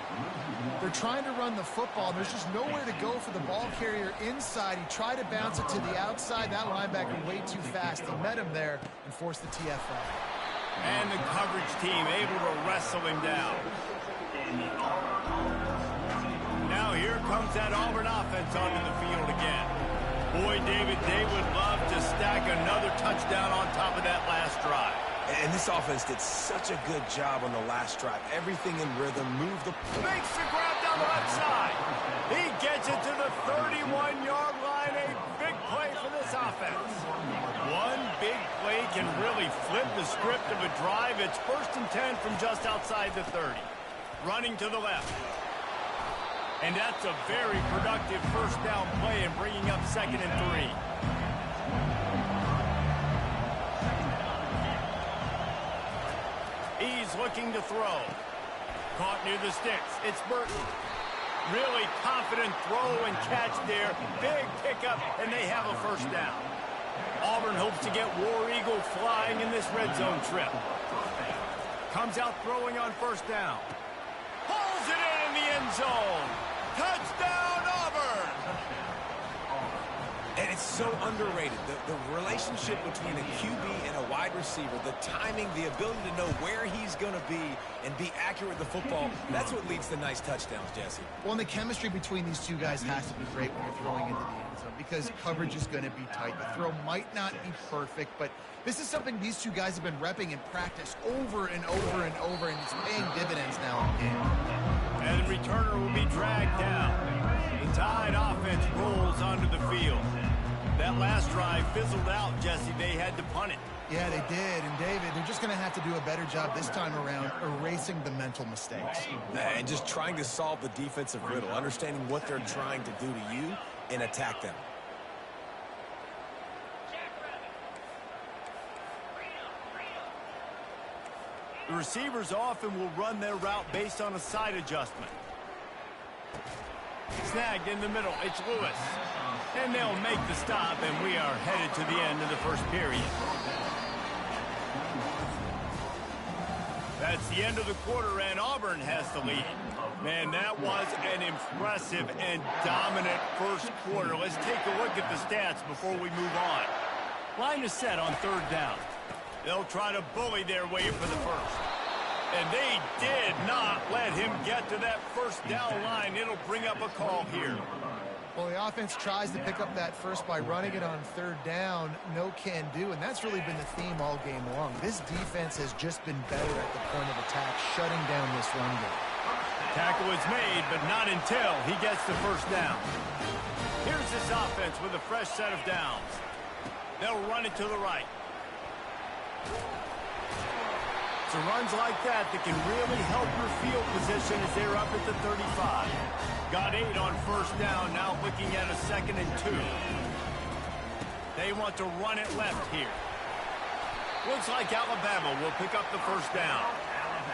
They're trying to run the football. There's just nowhere to go for the ball carrier inside. He tried to bounce it to the outside. That linebacker way too fast. He met him there and forced the TFL. And the coverage team able to wrestle him down. Now here comes that Auburn offense onto the field again. Boy, David, they would love to stack another touchdown on top of that last drive. And this offense did such a good job on the last drive. Everything in rhythm, move the... Makes the grab down the left side. He gets it to the 31-yard line. A big play for this offense. One big play can really flip the script of a drive. It's 1st and 10 from just outside the 30. Running to the left. And that's a very productive first down play and bringing up 2nd and 3. He's looking to throw. Caught near the sticks. It's Burton. Really confident throw and catch there. Big pickup, and they have a first down. Auburn hopes to get War Eagle flying in this red zone trip. Comes out throwing on first down. Pulls it in the end zone. Touchdown, Auburn! And it's so underrated. The relationship between a QB and a wide receiver, the timing, the ability to know where he's going to be and be accurate with the football, that's what leads to nice touchdowns, Jesse. Well, and the chemistry between these two guys has to be great when you're throwing into the end zone because coverage is going to be tight. The throw might not be perfect, but this is something these two guys have been repping in practice over and over and over, and it's paying dividends now in the game. And the returner will be dragged down. The Tide offense rolls onto the field. That last drive fizzled out, Jesse. They had to punt it. Yeah, they did. And, David, they're just going to have to do a better job this time around erasing the mental mistakes. And just trying to solve the defensive riddle, understanding what they're trying to do to you and attack them. The receivers often will run their route based on a side adjustment. Snagged in the middle. It's Lewis. And they'll make the stop, and we are headed to the end of the first period. That's the end of the quarter, and Auburn has the lead. Man, that was an impressive and dominant first quarter. Let's take a look at the stats before we move on. Line is set on 3rd down. They'll try to bully their way for the first. And they did not let him get to that first down line. It'll bring up a call here. Well, the offense tries to pick up that first by running it on 3rd down. No can do, and that's really been the theme all game long. This defense has just been better at the point of attack, shutting down this run game. Tackle is made, but not until he gets the first down. Here's this offense with a fresh set of downs. They'll run it to the right. So runs like that can really help your field position as they're up at the 35. Got 8 on first down, now looking at a 2nd and 2. They want to run it left here. Looks like Alabama will pick up the first down.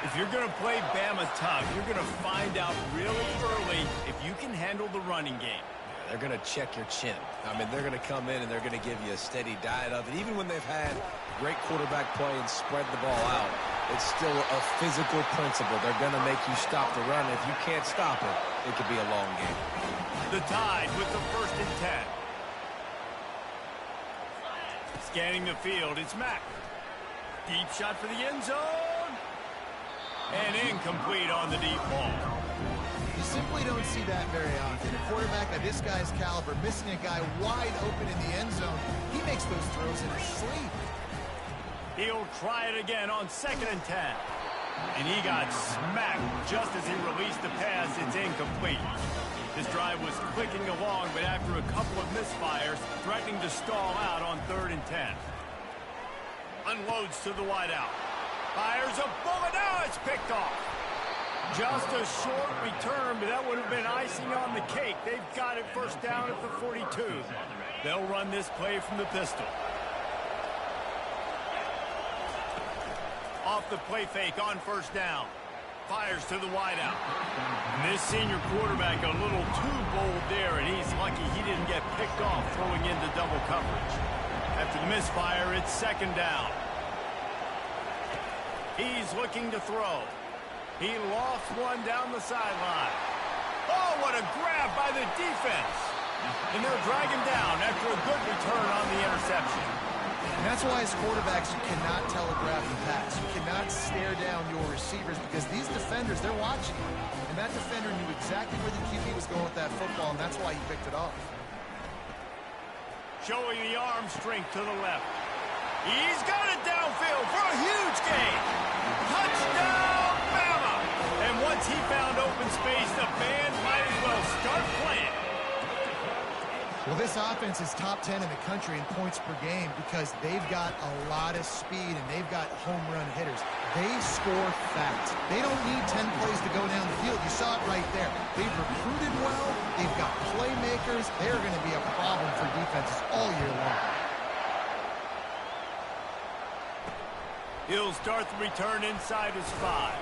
If you're going to play Bama tough, you're going to find out really early if you can handle the running game. They're going to check your chin. I mean, they're going to come in and they're going to give you a steady diet of it. Even when they've had great quarterback play and spread the ball out, it's still a physical principle. They're going to make you stop the run. If you can't stop it, it could be a long game. The Tide with the 1st and 10. Scanning the field, it's Mack. Deep shot for the end zone. And incomplete on the deep ball. You simply don't see that very often. A quarterback of this guy's caliber missing a guy wide open in the end zone. He makes those throws in his sleep. He'll try it again on 2nd and 10. And he got smacked just as he released the pass. It's incomplete. This drive was clicking along, but after a couple of misfires, threatening to stall out on 3rd and 10. Unloads to the wideout. Fires a bullet. Now it's picked off. Just a short return, but that would have been icing on the cake. They've got it 1st down at the 42. They'll run this play from the pistol. Off the play fake on 1st down. Fires to the wideout. And this senior quarterback a little too bold there, and he's lucky he didn't get picked off throwing into double coverage. After the misfire, it's 2nd down. He's looking to throw. He lost one down the sideline. Oh, what a grab by the defense. And they'll drag him down after a good return on the interception. And that's why as quarterbacks, you cannot telegraph the pass. You cannot stare down your receivers because these defenders, they're watching you. And that defender knew exactly where the QB was going with that football, and that's why he picked it off. Showing the arm strength to the left. He's got it downfield for a huge gain. Touchdown, Bama! And once he found open space, the band might as well start playing. Well, this offense is top 10 in the country in points per game because they've got a lot of speed and they've got home run hitters. They score fast. They don't need 10 plays to go down the field. You saw it right there. They've recruited well. They've got playmakers. They're going to be a problem for defenses all year long. He'll start the return inside his 5.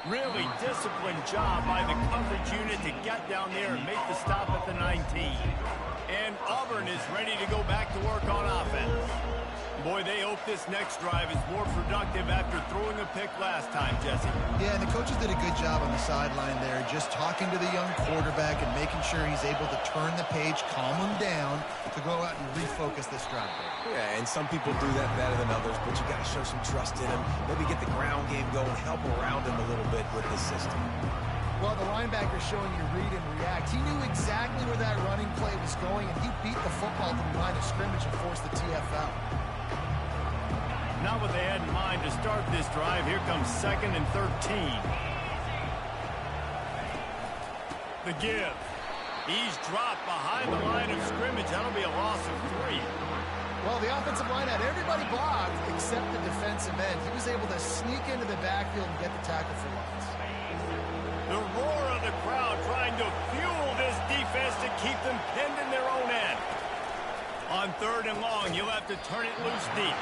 Really disciplined job by the coverage unit to get down there and make the stop at the 19. And Auburn is ready to go back to work on offense. Boy, they hope this next drive is more productive after throwing a pick last time, Jesse. Yeah, and the coaches did a good job on the sideline there, just talking to the young quarterback and making sure he's able to turn the page, calm him down, to go out and refocus this drive. Yeah, and some people do that better than others, but you got to show some trust in him. Maybe get the ground game going, help around him a little bit with the system. Well, the linebacker showing you read and react. He knew exactly where that running play was going, and he beat the football to the line of scrimmage and forced the TFL. Not what they had in mind to start this drive. Here comes 2nd and 13. The give. He's dropped behind the line of scrimmage. That'll be a loss of 3. Well, the offensive line had everybody blocked except the defensive end. He was able to sneak into the backfield and get the tackle for loss. The roar of the crowd trying to fuel this defense to keep them pinned in their own end. On 3rd and long, he'll have to turn it loose deep.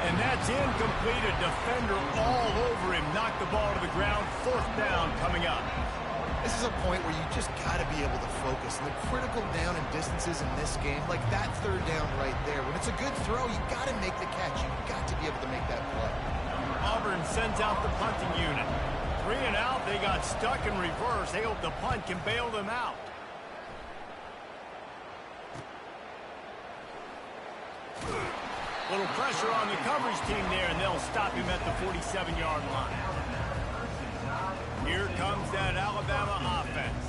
And that's incomplete. A defender all over him. Knocked the ball to the ground. 4th down coming up. This is a point where you just got to be able to focus. And the critical down and distances in this game, like that 3rd down right there, when it's a good throw, you got to make the catch. You've got to be able to make that play. Auburn sends out the punting unit. 3 and out. They got stuck in reverse. They hope the punt can bail them out. Little pressure on the coverage team there, and they'll stop him at the 47-yard line. Here comes that Alabama offense.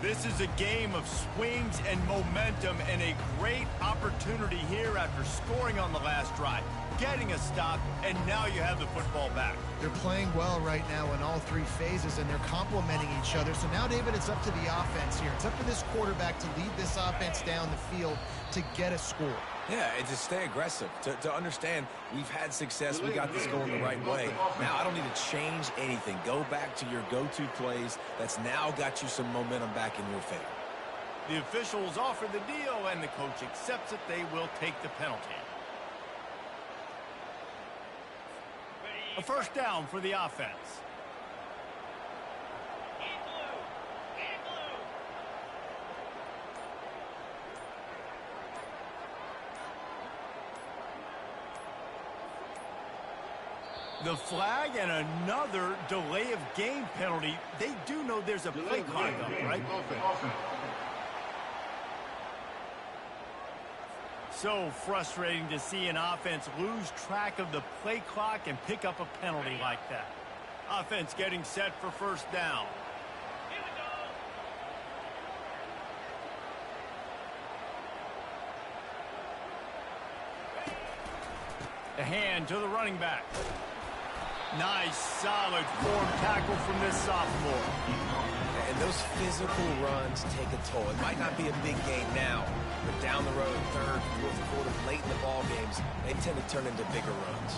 This is a game of swings and momentum, and a great opportunity here after scoring on the last drive, getting a stop, and now you have the football back. They're playing well right now in all 3 phases, and they're complementing each other. So now, David, it's up to the offense here. It's up to this quarterback to lead this offense down the field to get a score. Yeah, and to stay aggressive, to understand we've had success, we got this going the right way. Now I don't need to change anything. Go back to your go-to plays. That's now got you some momentum back in your favor. The officials offer the deal, and the coach accepts it. They will take the penalty. A first down for the offense. The flag and another delay of game penalty. They do know there's a play clock up, right? So frustrating to see an offense lose track of the play clock and pick up a penalty like that. Offense getting set for first down. The hand to the running back. Nice, solid form tackle from this sophomore. And those physical runs take a toll. It might not be a big game now, but down the road, third, fourth quarter, late in the ball games, they tend to turn into bigger runs.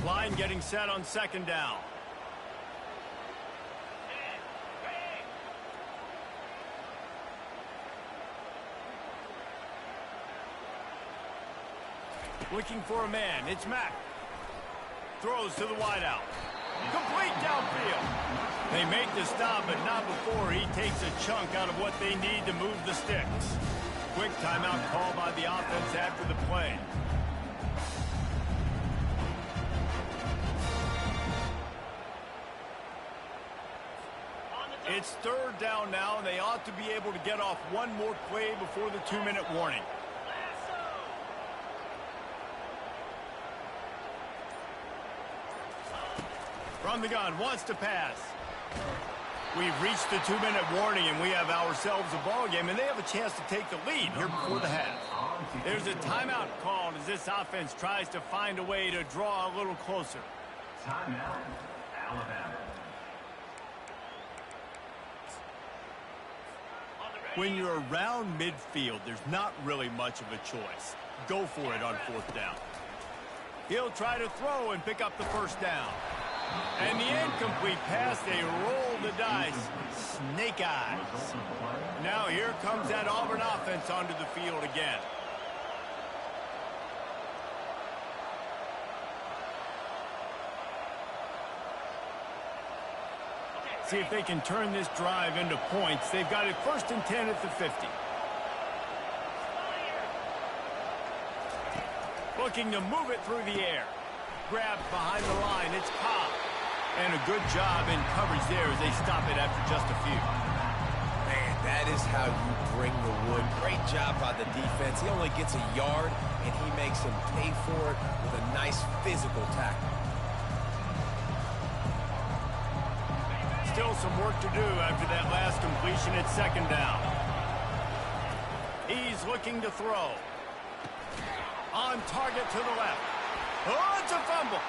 Line getting set on second down. Looking for a man. It's Mack. Throws to the wideout. Complete downfield. They make the stop, but not before he takes a chunk out of what they need to move the sticks. Quick timeout call by the offense after the play. It's third down now, and they ought to be able to get off one more play before the 2-minute warning. From the gun, wants to pass. We've reached the 2-minute warning, and we have ourselves a ball game, and they have a chance to take the lead here before the half. There's a timeout called as this offense tries to find a way to draw a little closer. Timeout, Alabama. When you're around midfield, there's not really much of a choice. Go for it on fourth down. He'll try to throw and pick up the first down. And the incomplete pass, they roll the dice. Snake eyes. Now here comes that Auburn offense onto the field again. See if they can turn this drive into points. They've got it 1st and 10 at the 50. Looking to move it through the air. Grabbed behind the line. It's Cobb. And a good job in coverage there as they stop it after just a few. Man, that is how you bring the wood. Great job by the defense. He only gets a yard, and he makes him pay for it with a nice physical tackle. Still some work to do after that last completion at second down. He's looking to throw. On target to the left. Oh, it's a fumble.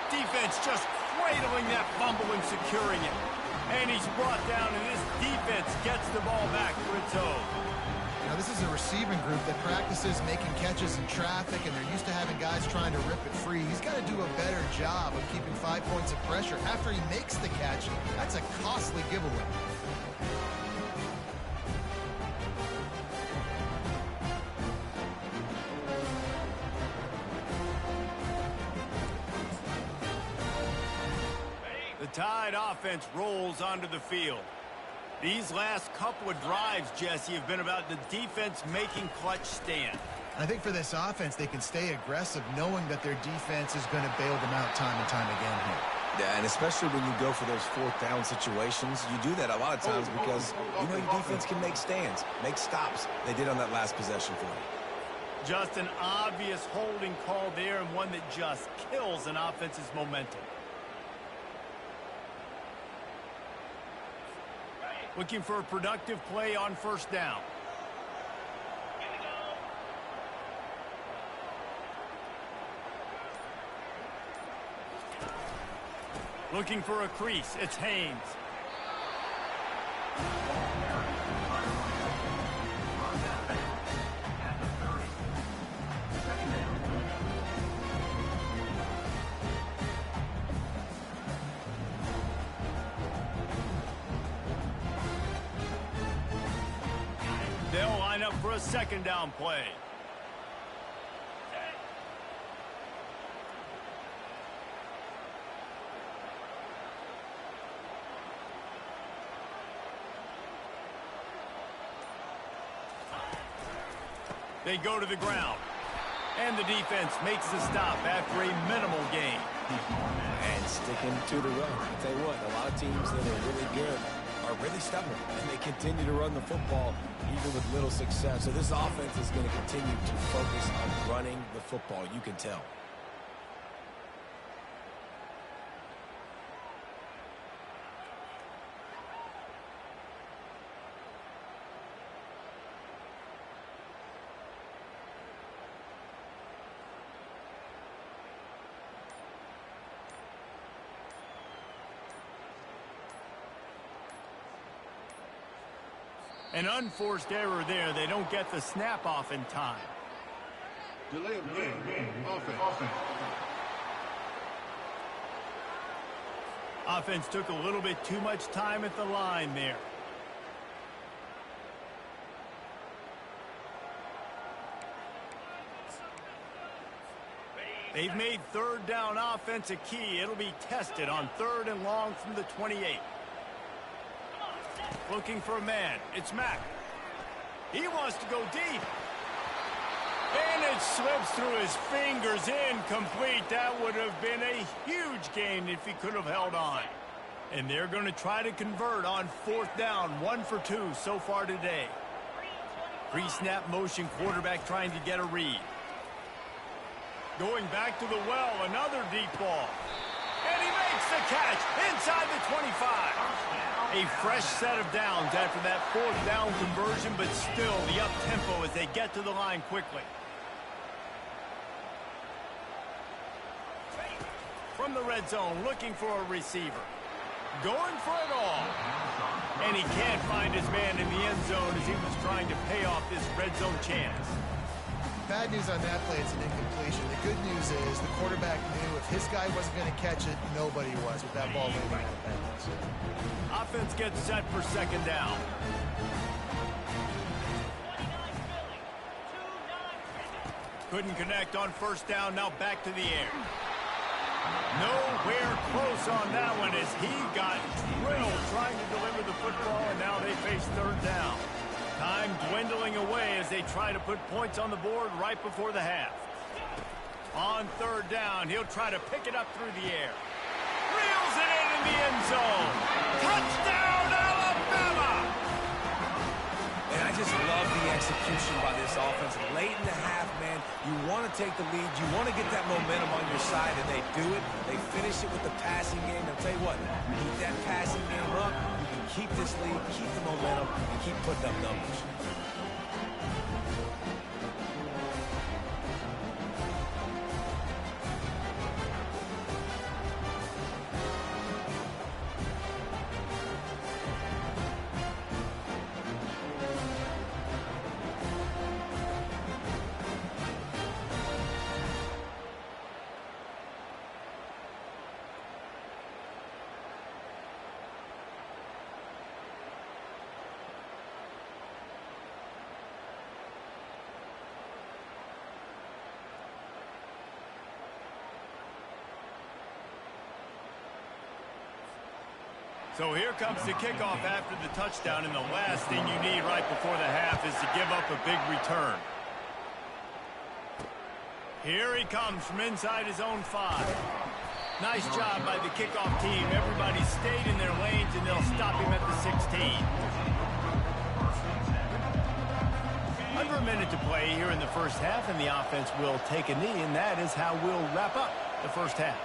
Defense just cradling that fumble and securing it. And he's brought down, and this defense gets the ball back for its own. Now, this is a receiving group that practices making catches in traffic, and they're used to having guys trying to rip it free. He's got to do a better job of keeping 5 points of pressure after he makes the catch. That's a costly giveaway. The Tide offense rolls onto the field. These last couple of drives, Jesse, have been about the defense making clutch stand. I think for this offense, they can stay aggressive knowing that their defense is going to bail them out time and time again here. Yeah, and especially when you go for those fourth down situations, you do that a lot of times because you know your defense can make stands, make stops. They did on that last possession for you. Just an obvious holding call there, and one that just kills an offense's momentum. Looking for a productive play on first down. Looking for a crease. It's Haynes. They'll line up for a second down play. They go to the ground. And the defense makes the stop after a minimal gain. And sticking to the run. I'll tell you what, a lot of teams that are really good are really stubborn, and they continue to run the football even with little success. So this offense is going to continue to focus on running the football. You can tell. An unforced error there. They don't get the snap off in time. Delay of game. Offense. Offense took a little bit too much time at the line there. They've made third down offense a key. It'll be tested on 3rd and long from the 28. Looking for a man. It's Mack. He wants to go deep. And it slips through his fingers. Incomplete. That would have been a huge gain if he could have held on. And they're going to try to convert on 4th down. 1 for 2 so far today. Pre-snap motion, quarterback trying to get a read. Going back to the well. Another deep ball. And he makes the catch inside the 25. A fresh set of downs after that 4th down conversion, but still the up-tempo as they get to the line quickly. From the red zone, looking for a receiver. Going for it all. And he can't find his man in the end zone as he was trying to pay off this red zone chance. Bad news on that play, it's an incompletion. The good news is the quarterback knew if his guy wasn't going to catch it, nobody was with that ball landing out of bounds. Offense gets set for 2nd down. Couldn't connect on 1st down, now back to the air. Nowhere close on that one as he got drilled trying to deliver the football, and now they face 3rd down. Time dwindling away as they try to put points on the board right before the half. On 3rd down, he'll try to pick it up through the air. Reels it in the end zone. Touchdown, Alabama! And I just love the execution by this offense. Late in the half, man, you want to take the lead. You want to get that momentum on your side, and they do it. They finish it with the passing game. I'll tell you what, keep that passing game up. You can keep this lead, keep the momentum, and keep putting up numbers. So here comes the kickoff after the touchdown, and the last thing you need right before the half is to give up a big return. Here he comes from inside his own 5. Nice job by the kickoff team. Everybody stayed in their lanes, and they'll stop him at the 16. Under a minute to play here in the first half, and the offense will take a knee, and that is how we'll wrap up the first half.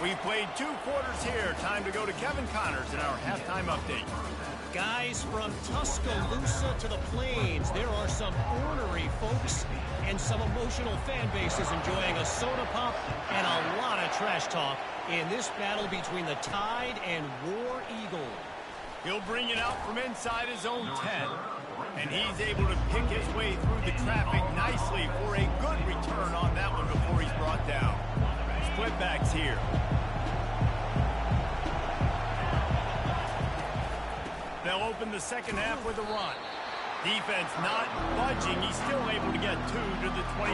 We've played 2 quarters here. Time to go to Kevin Connors in our halftime update. Guys from Tuscaloosa to the Plains, there are some ornery folks and some emotional fan bases enjoying a soda pop and a lot of trash talk in this battle between the Tide and War Eagle. He'll bring it out from inside his own 10, and he's able to pick his way through the traffic nicely for a good return on that one before he's brought down. Split backs here. They'll open the second half with a run. Defense not budging. He's still able to get 2 to the 29.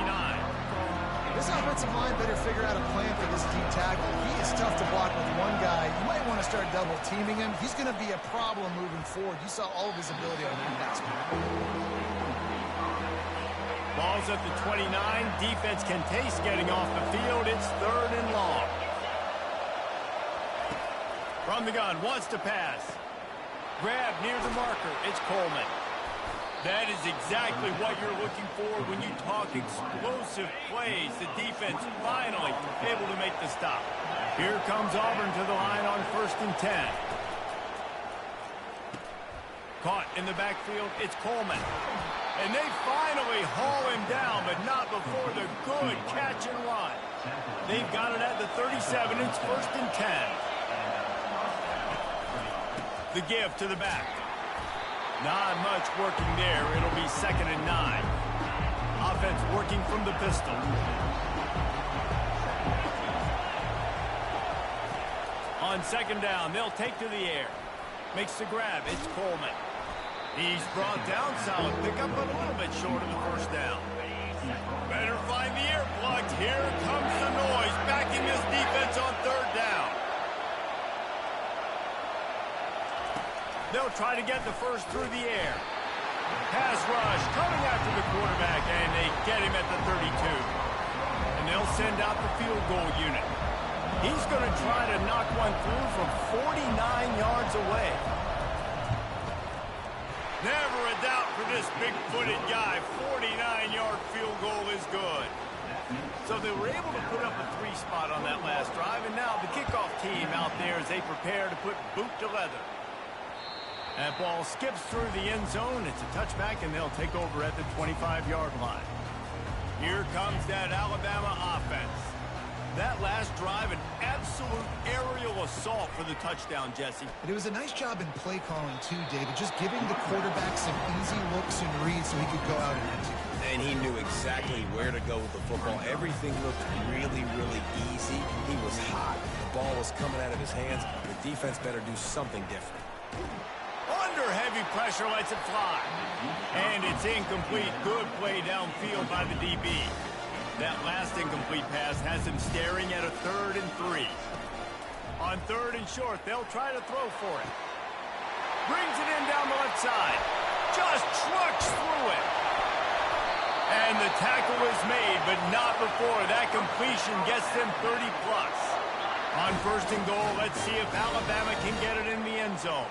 This offensive line better figure out a plan for this deep tackle. He is tough to block with one guy. You might want to start double teaming him. He's going to be a problem moving forward. You saw all of his ability on that pass. Ball's at the 29. Defense can taste getting off the field. It's 3rd and long. From the gun, wants to pass. Grab near the marker. It's Coleman. That is exactly what you're looking for when you talk explosive plays. The defense finally able to make the stop. Here comes Auburn to the line on 1st and 10. Caught in the backfield. It's Coleman. And they finally haul him down, but not before the good catch and run. They've got it at the 37. It's 1st and 10. The give to the back. Not much working there. It'll be 2nd and 9. Offense working from the pistol. On 2nd down, they'll take to the air. Makes the grab. It's Coleman. He's brought down. Solid pickup, but a little bit short of the 1st down. Better find the earplugs. Here comes the noise. Backing this defense on 3rd down. They'll try to get the first through the air. Pass rush coming after the quarterback, and they get him at the 32. And they'll send out the field goal unit. He's going to try to knock one through from 49 yards away. Never a doubt for this big-footed guy. 49-yard field goal is good. So they were able to put up a 3 spot on that last drive, and now the kickoff team out there as they prepare to put boot to leather. That ball skips through the end zone. It's a touchback, and they'll take over at the 25-yard line. Here comes that Alabama offense. That last drive, an absolute aerial assault for the touchdown, Jesse. But it was a nice job in play calling, too, David. Just giving the quarterback some easy looks and reads so he could go out and execute. And he knew exactly where to go with the football. Everything looked really, really easy. He was hot. The ball was coming out of his hands. The defense better do something different. Under heavy pressure, lets it fly. And it's incomplete. Good play downfield by the DB. That last incomplete pass has him staring at a 3rd and 3. On 3rd and short, they'll try to throw for it. Brings it in down the left side. Just trucks through it. And the tackle is made, but not before that completion gets them 30-plus. On 1st and goal, let's see if Alabama can get it in the end zone.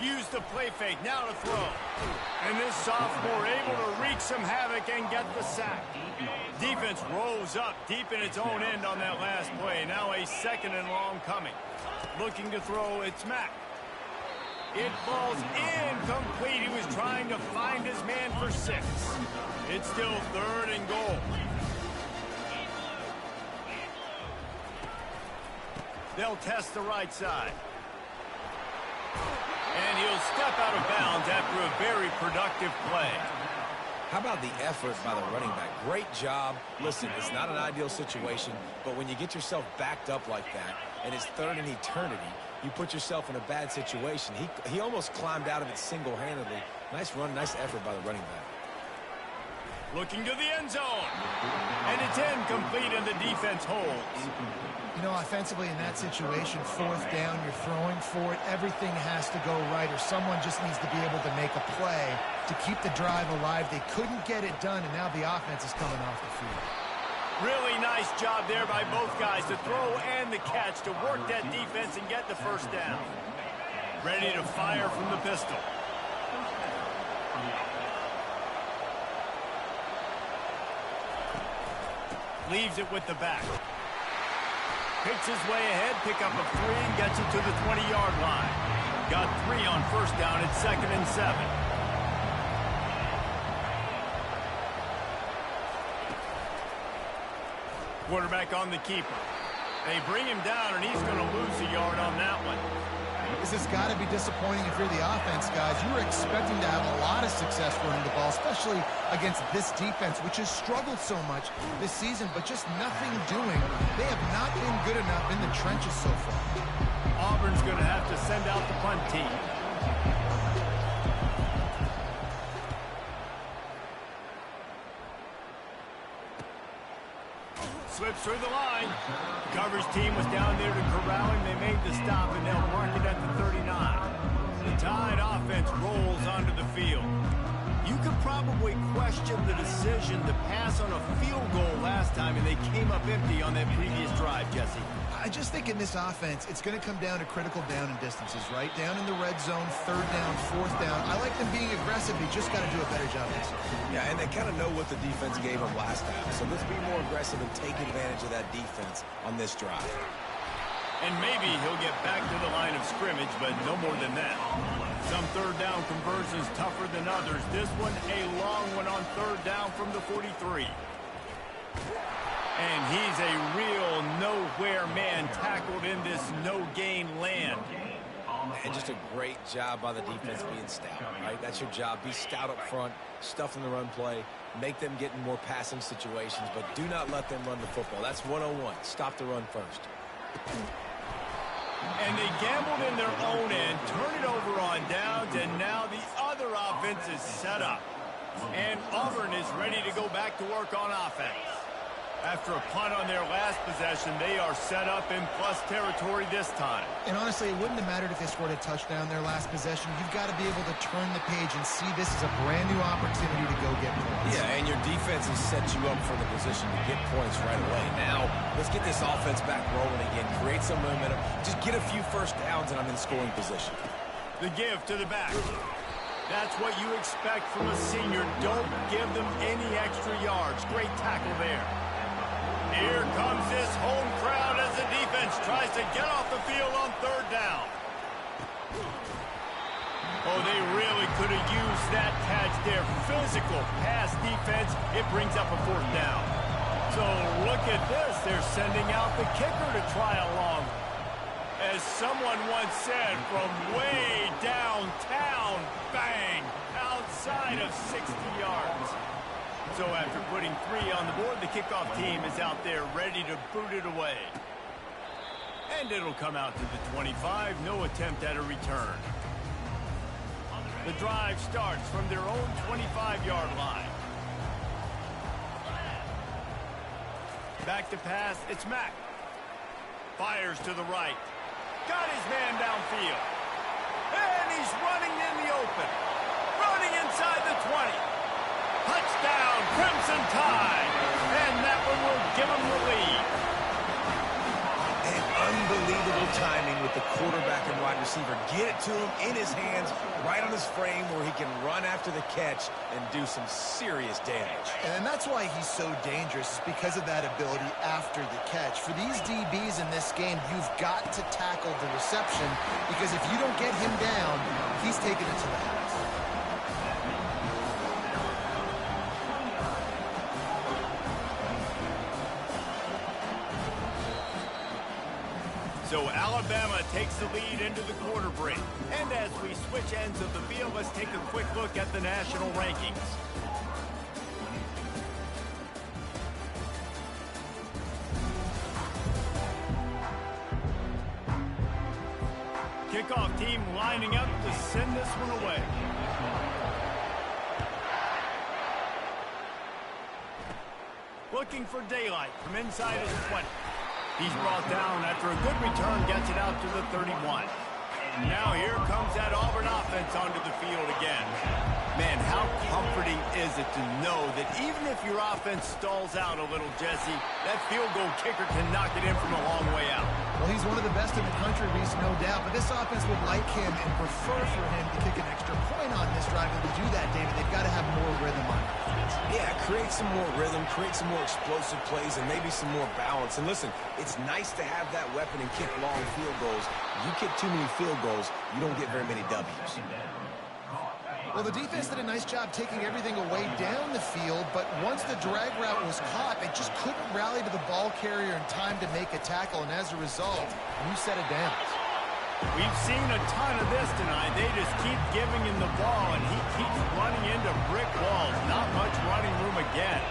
Use the play fake, now to throw. And this sophomore able to wreak some havoc and get the sack. Defense rolls up deep in its own end on that last play. Now a 2nd and long coming. Looking to throw, it's Mack. It falls incomplete. He was trying to find his man for 6. It's still 3rd and goal. They'll test the right side. And he'll step out of bounds after a very productive play. How about the effort by the running back? Great job. Listen, it's not an ideal situation, but when you get yourself backed up like that, and it's 3rd and eternity, you put yourself in a bad situation. He almost climbed out of it single-handedly. Nice run, nice effort by the running back. Looking to the end zone. And it's incomplete, and the defense holds. You know, offensively in that situation, 4th down, you're throwing for it. Everything has to go right, or someone just needs to be able to make a play to keep the drive alive. They couldn't get it done, and now the offense is coming off the field. Really nice job there by both guys, the throw and the catch, to work that defense and get the 1st down. Ready to fire from the pistol. Leaves it with the back. Picks his way ahead, pick up a 3, and gets it to the 20-yard line. Got 3 on first down at 2nd and 7. Quarterback on the keeper. They bring him down, and he's going to lose a yard on that one. This has got to be disappointing if you're the offense, guys. You were expecting to have a lot of success running the ball, especially against this defense, which has struggled so much this season, but just nothing doing. They have not been good enough in the trenches so far. Auburn's going to have to send out the punt team. Slips through the line. The coverage team was down there to corral him. They made the stop, and they'll mark it at the 39. The Tide offense rolls onto the field. You could probably question the decision to pass on a field goal last time, and they came up empty on that previous drive, Jesse. I just think in this offense, it's going to come down to critical down and distances, right? Down in the red zone, 3rd down, 4th down. I like them being aggressive. You just got to do a better job this year. Yeah, and they kind of know what the defense gave them last time. So let's be more aggressive and take advantage of that defense on this drive. And maybe he'll get back to the line of scrimmage, but no more than that. Some 3rd down conversions tougher than others. This one, a long one on 3rd down from the 43. And he's a real nowhere man tackled in this no-gain land. And just a great job by the defense being stout, right? That's your job. Be stout up front, stuff in the run play, make them get in more passing situations, but do not let them run the football. That's 101. Stop the run first. And they gambled in their own end, turn it over on downs, and now the other offense is set up. And Auburn is ready to go back to work on offense. After a punt on their last possession, they are set up in plus territory this time. And honestly, it wouldn't have mattered if they scored a touchdown their last possession. You've got to be able to turn the page and see this as a brand new opportunity to go get points. Yeah, and your defense has set you up for the position to get points right away. Now, let's get this offense back rolling again, create some momentum, just get a few first downs, and I'm in scoring position. The give to the back. That's what you expect from a senior. Don't give them any extra yards. Great tackle there. Here comes this home crowd as the defense tries to get off the field on 3rd down. Oh, they really could have used that catch there. Physical pass defense. It brings up a 4th down. So look at this. They're sending out the kicker to try along. As someone once said, from way downtown, bang, outside of 60 yards. So after putting 3 on the board, the kickoff team is out there ready to boot it away. And it'll come out to the 25. No attempt at a return. The drive starts from their own 25-yard line. Back to pass, it's Mack. Fires to the right. Got his man downfield. And he's running in the open. Running inside the 20. Touchdown, Crimson Tide. And that one will give them the lead. And unbelievable timing with the quarterback and wide receiver. Get it to him in his hands, right on his frame where he can run after the catch and do some serious damage. And that's why he's so dangerous, is because of that ability after the catch. For these DBs in this game, you've got to tackle the reception, because if you don't get him down, he's taking it to the house. So Alabama takes the lead into the quarter break. And as we switch ends of the field, let's take a quick look at the national rankings. Kickoff team lining up to send this one away. Looking for daylight from inside his 20. He's brought down after a good return, gets it out to the 31. Now here comes that Auburn offense onto the field again. Man, how comforting is it to know that even if your offense stalls out a little, Jesse, that field goal kicker can knock it in from a long way out. Well, he's one one of the best in the country, Reese, no doubt. But this offense would like him and prefer for him to kick an extra point on this drive. And to do that, David, they've got to have more rhythm on offense. Yeah, create some more rhythm, create some more explosive plays, and maybe some more balance. And listen, it's nice to have that weapon and kick long field goals. You kick too many field goals, you don't get very many W's. Well, the defense did a nice job taking everything away down the field, but once the drag route was caught, they just couldn't rally to the ball carrier in time to make a tackle, and as a result, new set of downs. We've seen a ton of this tonight. They just keep giving him the ball, and he keeps running into brick walls. Not much running room again.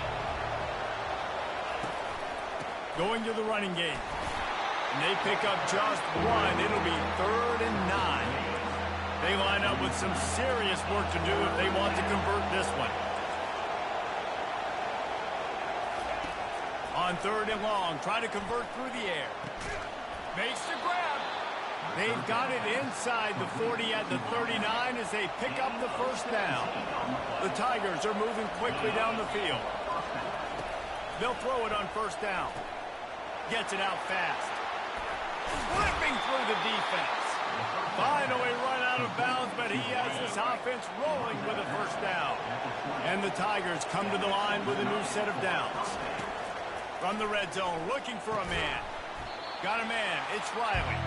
Going to the running game. And they pick up just one. It'll be 3rd and 9. They line up with some serious work to do if they want to convert this one. On 3rd and long, trying to convert through the air. Makes the grab. They've got it inside the 40 at the 39 as they pick up the first down. The Tigers are moving quickly down the field. They'll throw it on 1st down. Gets it out fast. Flipping through the defense. Finally run out of bounds, but he has this offense rolling with a 1st down. And the Tigers come to the line with a new set of downs. From the red zone, looking for a man. Got a man, it's Riley.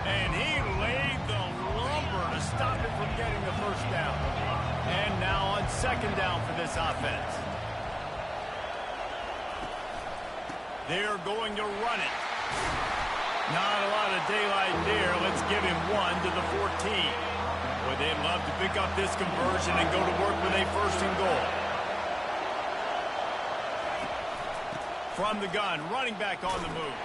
And he laid the lumber to stop it from getting the 1st down. And now on 2nd down for this offense. They're going to run it. Not a lot of daylight there. Let's give him 1 to the 14. Boy, they'd love to pick up this conversion and go to work with a 1st and goal. From the gun, running back on the move.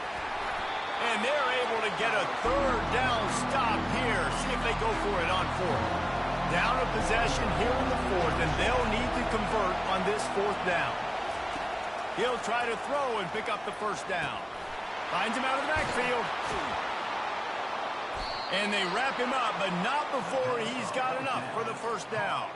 And they're able to get a 3rd down stop here. See if they go for it on 4th. Down a possession here in the 4th, and they'll need to convert on this 4th down. He'll try to throw and pick up the 1st down. Finds him out of the backfield. And they wrap him up, but not before he's got enough for the 1st down.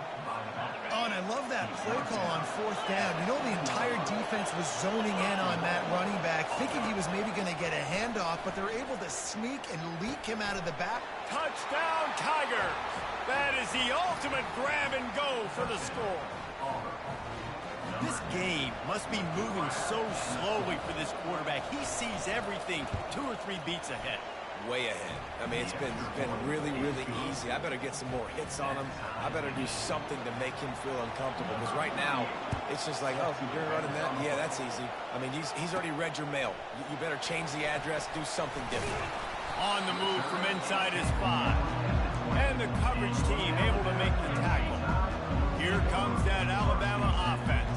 Oh, and I love that play call on 4th down. You know, the entire defense was zoning in on that running back, thinking he was maybe going to get a handoff, but they're able to sneak and leak him out of the back. Touchdown, Tigers! That is the ultimate grab and go for the score. This game must be moving so slowly for this quarterback. He sees everything 2 or 3 beats ahead. Way ahead. I mean, it's been really, really easy. I better get some more hits on him. I better do something to make him feel uncomfortable. Because right now, it's just like, oh, you're running that? Yeah, that's easy. I mean, he's already read your mail. You better change the address, do something different. On the move from inside his 5. And the coverage team able to make the tackle. Here comes that Alabama offense.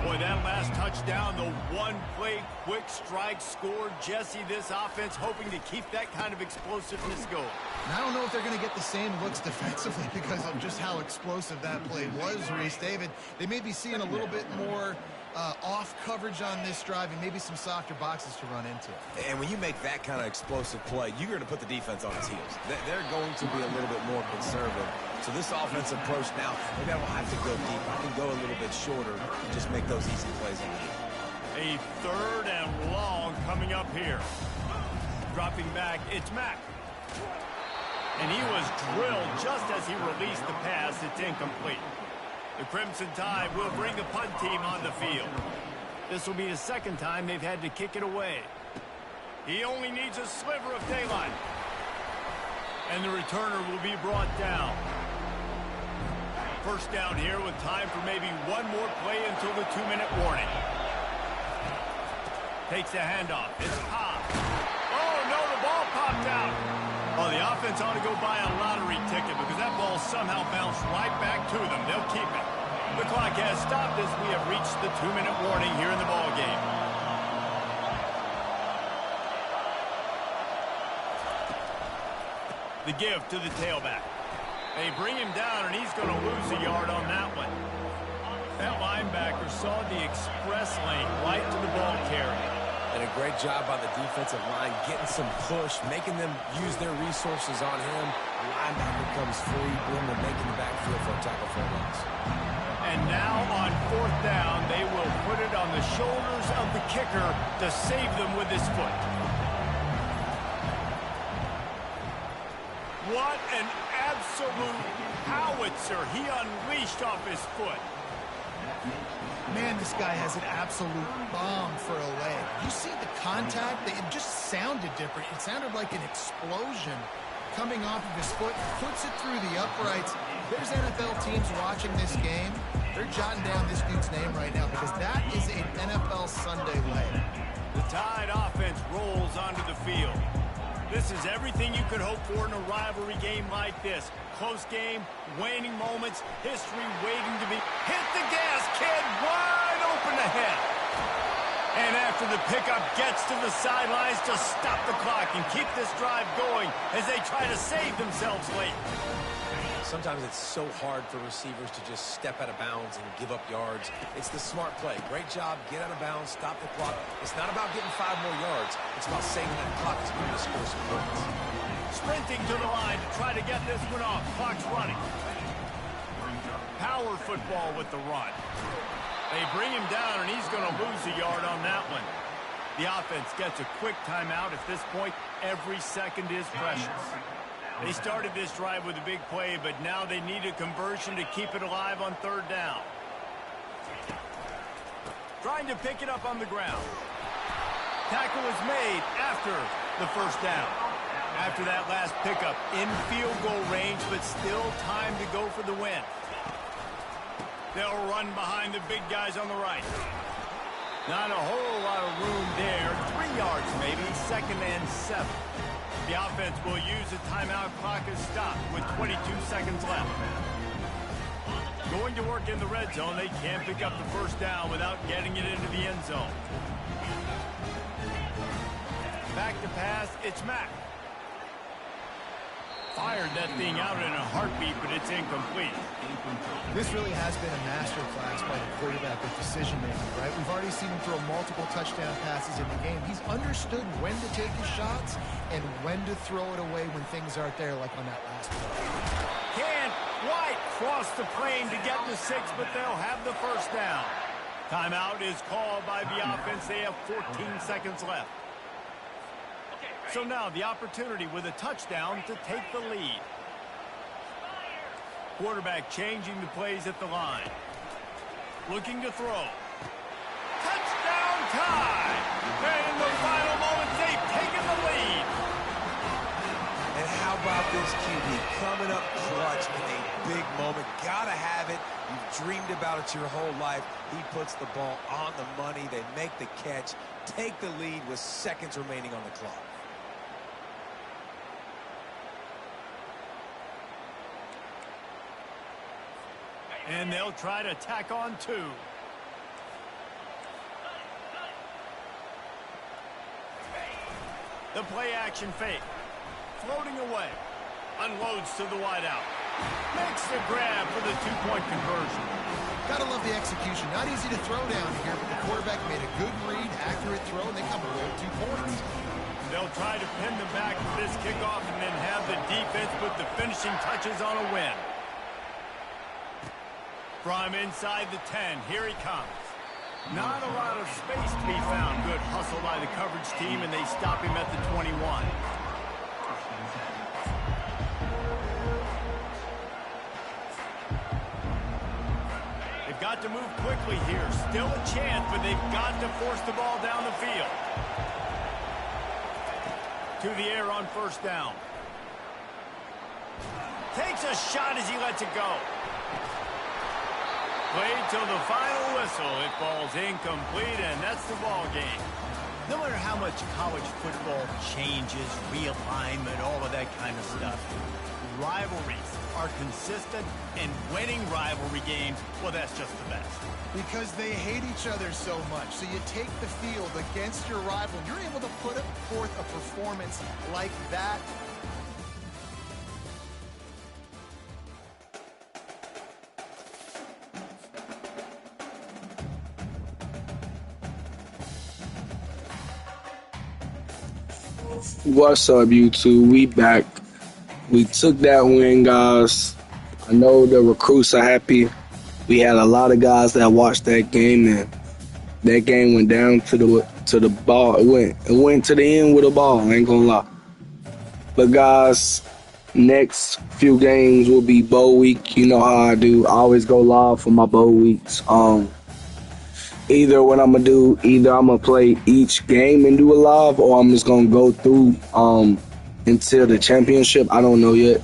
Boy, that last touchdown, the one-play quick strike scored. Jesse, this offense hoping to keep that kind of explosiveness going. And I don't know if they're going to get the same looks defensively because of just how explosive that play was, Reese. David, they may be seeing a little bit more off coverage on this drive and maybe some softer boxes to run into. And when you make that kind of explosive play, you're going to put the defense on its heels. They're going to be a little bit more conservative. So this offensive approach now, maybe I don't have to go deep. I can go a little bit shorter and just make those easy plays underneath. A 3rd and long coming up here. Dropping back, it's Mack. And he was drilled just as he released the pass. It's incomplete. The Crimson Tide will bring the punt team on the field. This will be the 2nd time they've had to kick it away. He only needs a sliver of daylight. And the returner will be brought down. 1st down here with time for maybe one more play until the 2-minute warning. Takes the handoff. It's popped. Oh, no, the ball popped out. Oh, the offense ought to go buy a lottery ticket because that ball somehow bounced right back to them. They'll keep it. The clock has stopped as we have reached the 2-minute warning here in the ball game. The give to the tailback. They bring him down, and he's going to lose a yard on that one. That linebacker saw the express lane right to the ball carrier. And a great job by the defensive line, getting some push, making them use their resources on him. The linebacker comes free, boom, and making the backfield for a tackle for a loss. And now on 4th down, they will put it on the shoulders of the kicker to save them with his foot. What an absolute howitzer he unleashed off his foot. Man, this guy has an absolute bomb for a leg. You see the contact? It just sounded different. It sounded like an explosion coming off of his foot. Puts it through the uprights. There's NFL teams watching this game. They're jotting down this dude's name right now because that is an NFL Sunday leg. The Tide offense rolls onto the field. This is everything you could hope for in a rivalry game like this. Close game, waning moments, history waiting to be... Hit the gas, kid! Wide open ahead! And after the pickup gets to the sidelines to stop the clock and keep this drive going as they try to save themselves late. Sometimes it's so hard for receivers to just step out of bounds and give up yards. It's the smart play. Great job. Get out of bounds. Stop the clock. It's not about getting 5 more yards. It's about saving that clock to be able to score some points. Sprinting to the line to try to get this one off. Clock's running. Power football with the run. They bring him down, and he's going to lose a yard on that one. The offense gets a quick timeout. At this point, every second is precious. They started this drive with a big play, but now they need a conversion to keep it alive on 3rd down. Trying to pick it up on the ground. Tackle was made after the 1st down. After that last pickup, in field goal range, but still time to go for the win. They'll run behind the big guys on the right. Not a whole lot of room there. 3 yards maybe, 2nd and 7. The offense will use a timeout. Clock is stopped with 22 seconds left. Going to work in the red zone. They can't pick up the 1st down without getting it into the end zone. Back to pass. It's Mack. Fired that thing out in a heartbeat, but it's incomplete. This really has been a masterclass by the quarterback with decision-making, right? We've already seen him throw multiple touchdown passes in the game. He's understood when to take his shots and when to throw it away when things aren't there, like on that last play. Can't quite cross the plane to get the 6, but they'll have the 1st down. Timeout is called by the offense. They have 14 seconds left. So now the opportunity with a touchdown to take the lead. Quarterback changing the plays at the line. Looking to throw. Touchdown Tide! And in the final moments, they've taken the lead. And how about this QB coming up clutch in a big moment? Gotta have it. You've dreamed about it your whole life. He puts the ball on the money. They make the catch, take the lead with seconds remaining on the clock. And they'll try to tack on 2. The play action fake. Floating away. Unloads to the wideout. Makes the grab for the 2-point conversion. Gotta love the execution. Not easy to throw down here, but the quarterback made a good read, accurate throw, and they come away with 2 points. They'll try to pin them back for this kickoff and then have the defense put the finishing touches on a win. From inside the 10, here he comes. Not a lot of space to be found. Good hustle by the coverage team, and they stop him at the 21. They've got to move quickly here. Still a chance, but they've got to force the ball down the field. To the air on 1st down. Takes a shot as he lets it go. Played till the final whistle. It falls incomplete, and that's the ball game. No matter how much college football changes, realignment, all of that kind of stuff, rivalries are consistent, and winning rivalry games, well, that's just the best. Because they hate each other so much. So you take the field against your rival. You're able to put forth a performance like that. What's up, YouTube? We back. We took that win, guys. I know the recruits are happy. We had a lot of guys that watched that game, and that game went down to the ball. It went to the end with a ball. I ain't gonna lie. But guys, Next few games will be bowl week. You know how I do. I always go live for my bowl weeks. Either what I'm gonna do, either I'm gonna play each game and do a live, or I'm just gonna go through until the championship. I don't know yet.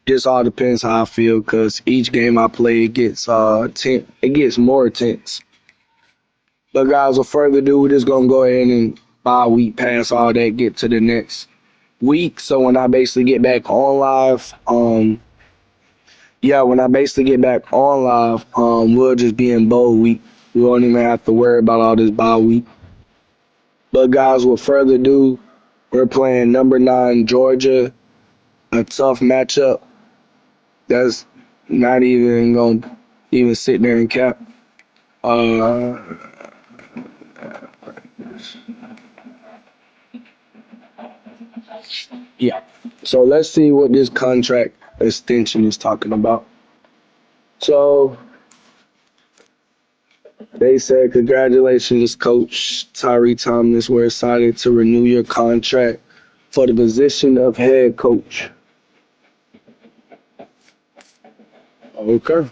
Just all depends how I feel, cause each game I play it gets tense. It gets more tense. But guys, without further ado, we're just gonna go ahead and bye week pass all that, get to the next week. So when I basically get back on live, when I basically get back on live, we'll just be in bowl week. We won't even have to worry about all this bye week. But guys, with further ado, we're playing number 9 Georgia, a tough matchup. That's not even gonna even sit there and cap. Yeah. So let's see what this contract extension is talking about. So they said, congratulations, Coach Tyree Thomas. We're excited to renew your contract for the position of head coach. Okay.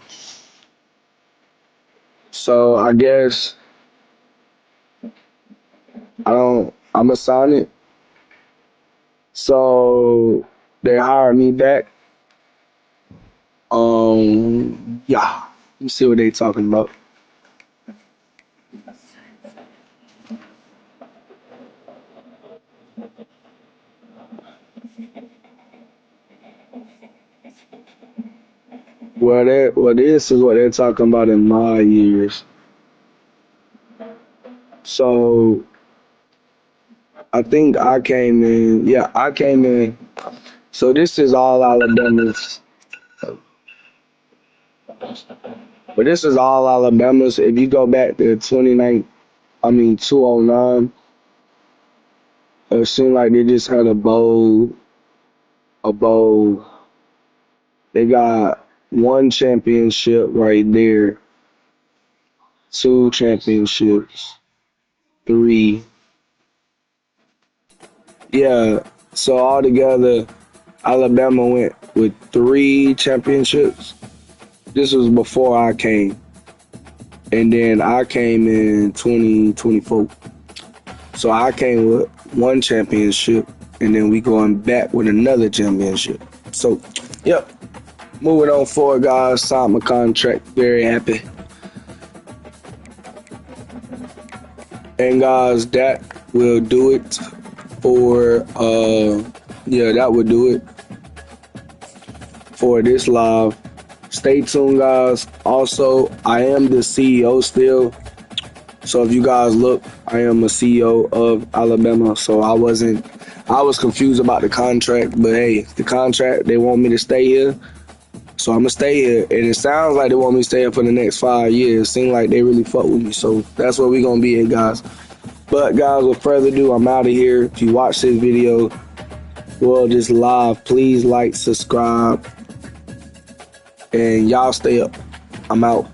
So I guess I'm gonna sign it. So they hired me back. Yeah. Let me see what they talking about. Well, this is what they're talking about in my years. So I think I came in. Yeah, I came in. So this is all Alabama's. But this is all Alabama's. If you go back to 2009, it seemed like they just had a bowl. They got 1 championship right there, 2 championships, 3. Yeah, so altogether, Alabama went with 3 championships. This was before I came. And then I came in 2024. So I came with 1 championship, and then we going back with another championship. So, yep. Moving on forward, guys. Signed my contract. Very happy. And guys, that will do it for that would do it for this live. Stay tuned, guys. Also, I am the CEO still. So if you guys look, I am a CEO of Alabama. So I was confused about the contract, but hey, the contract, they want me to stay here. So I'm gonna stay here. And it sounds like they want me to stay here for the next 5 years. Seems like they really fuck with me. So that's where we gonna be at, guys. But guys, with further ado, I'm out of here. If you watch this video, well, just live, please like, subscribe, and y'all stay up. I'm out.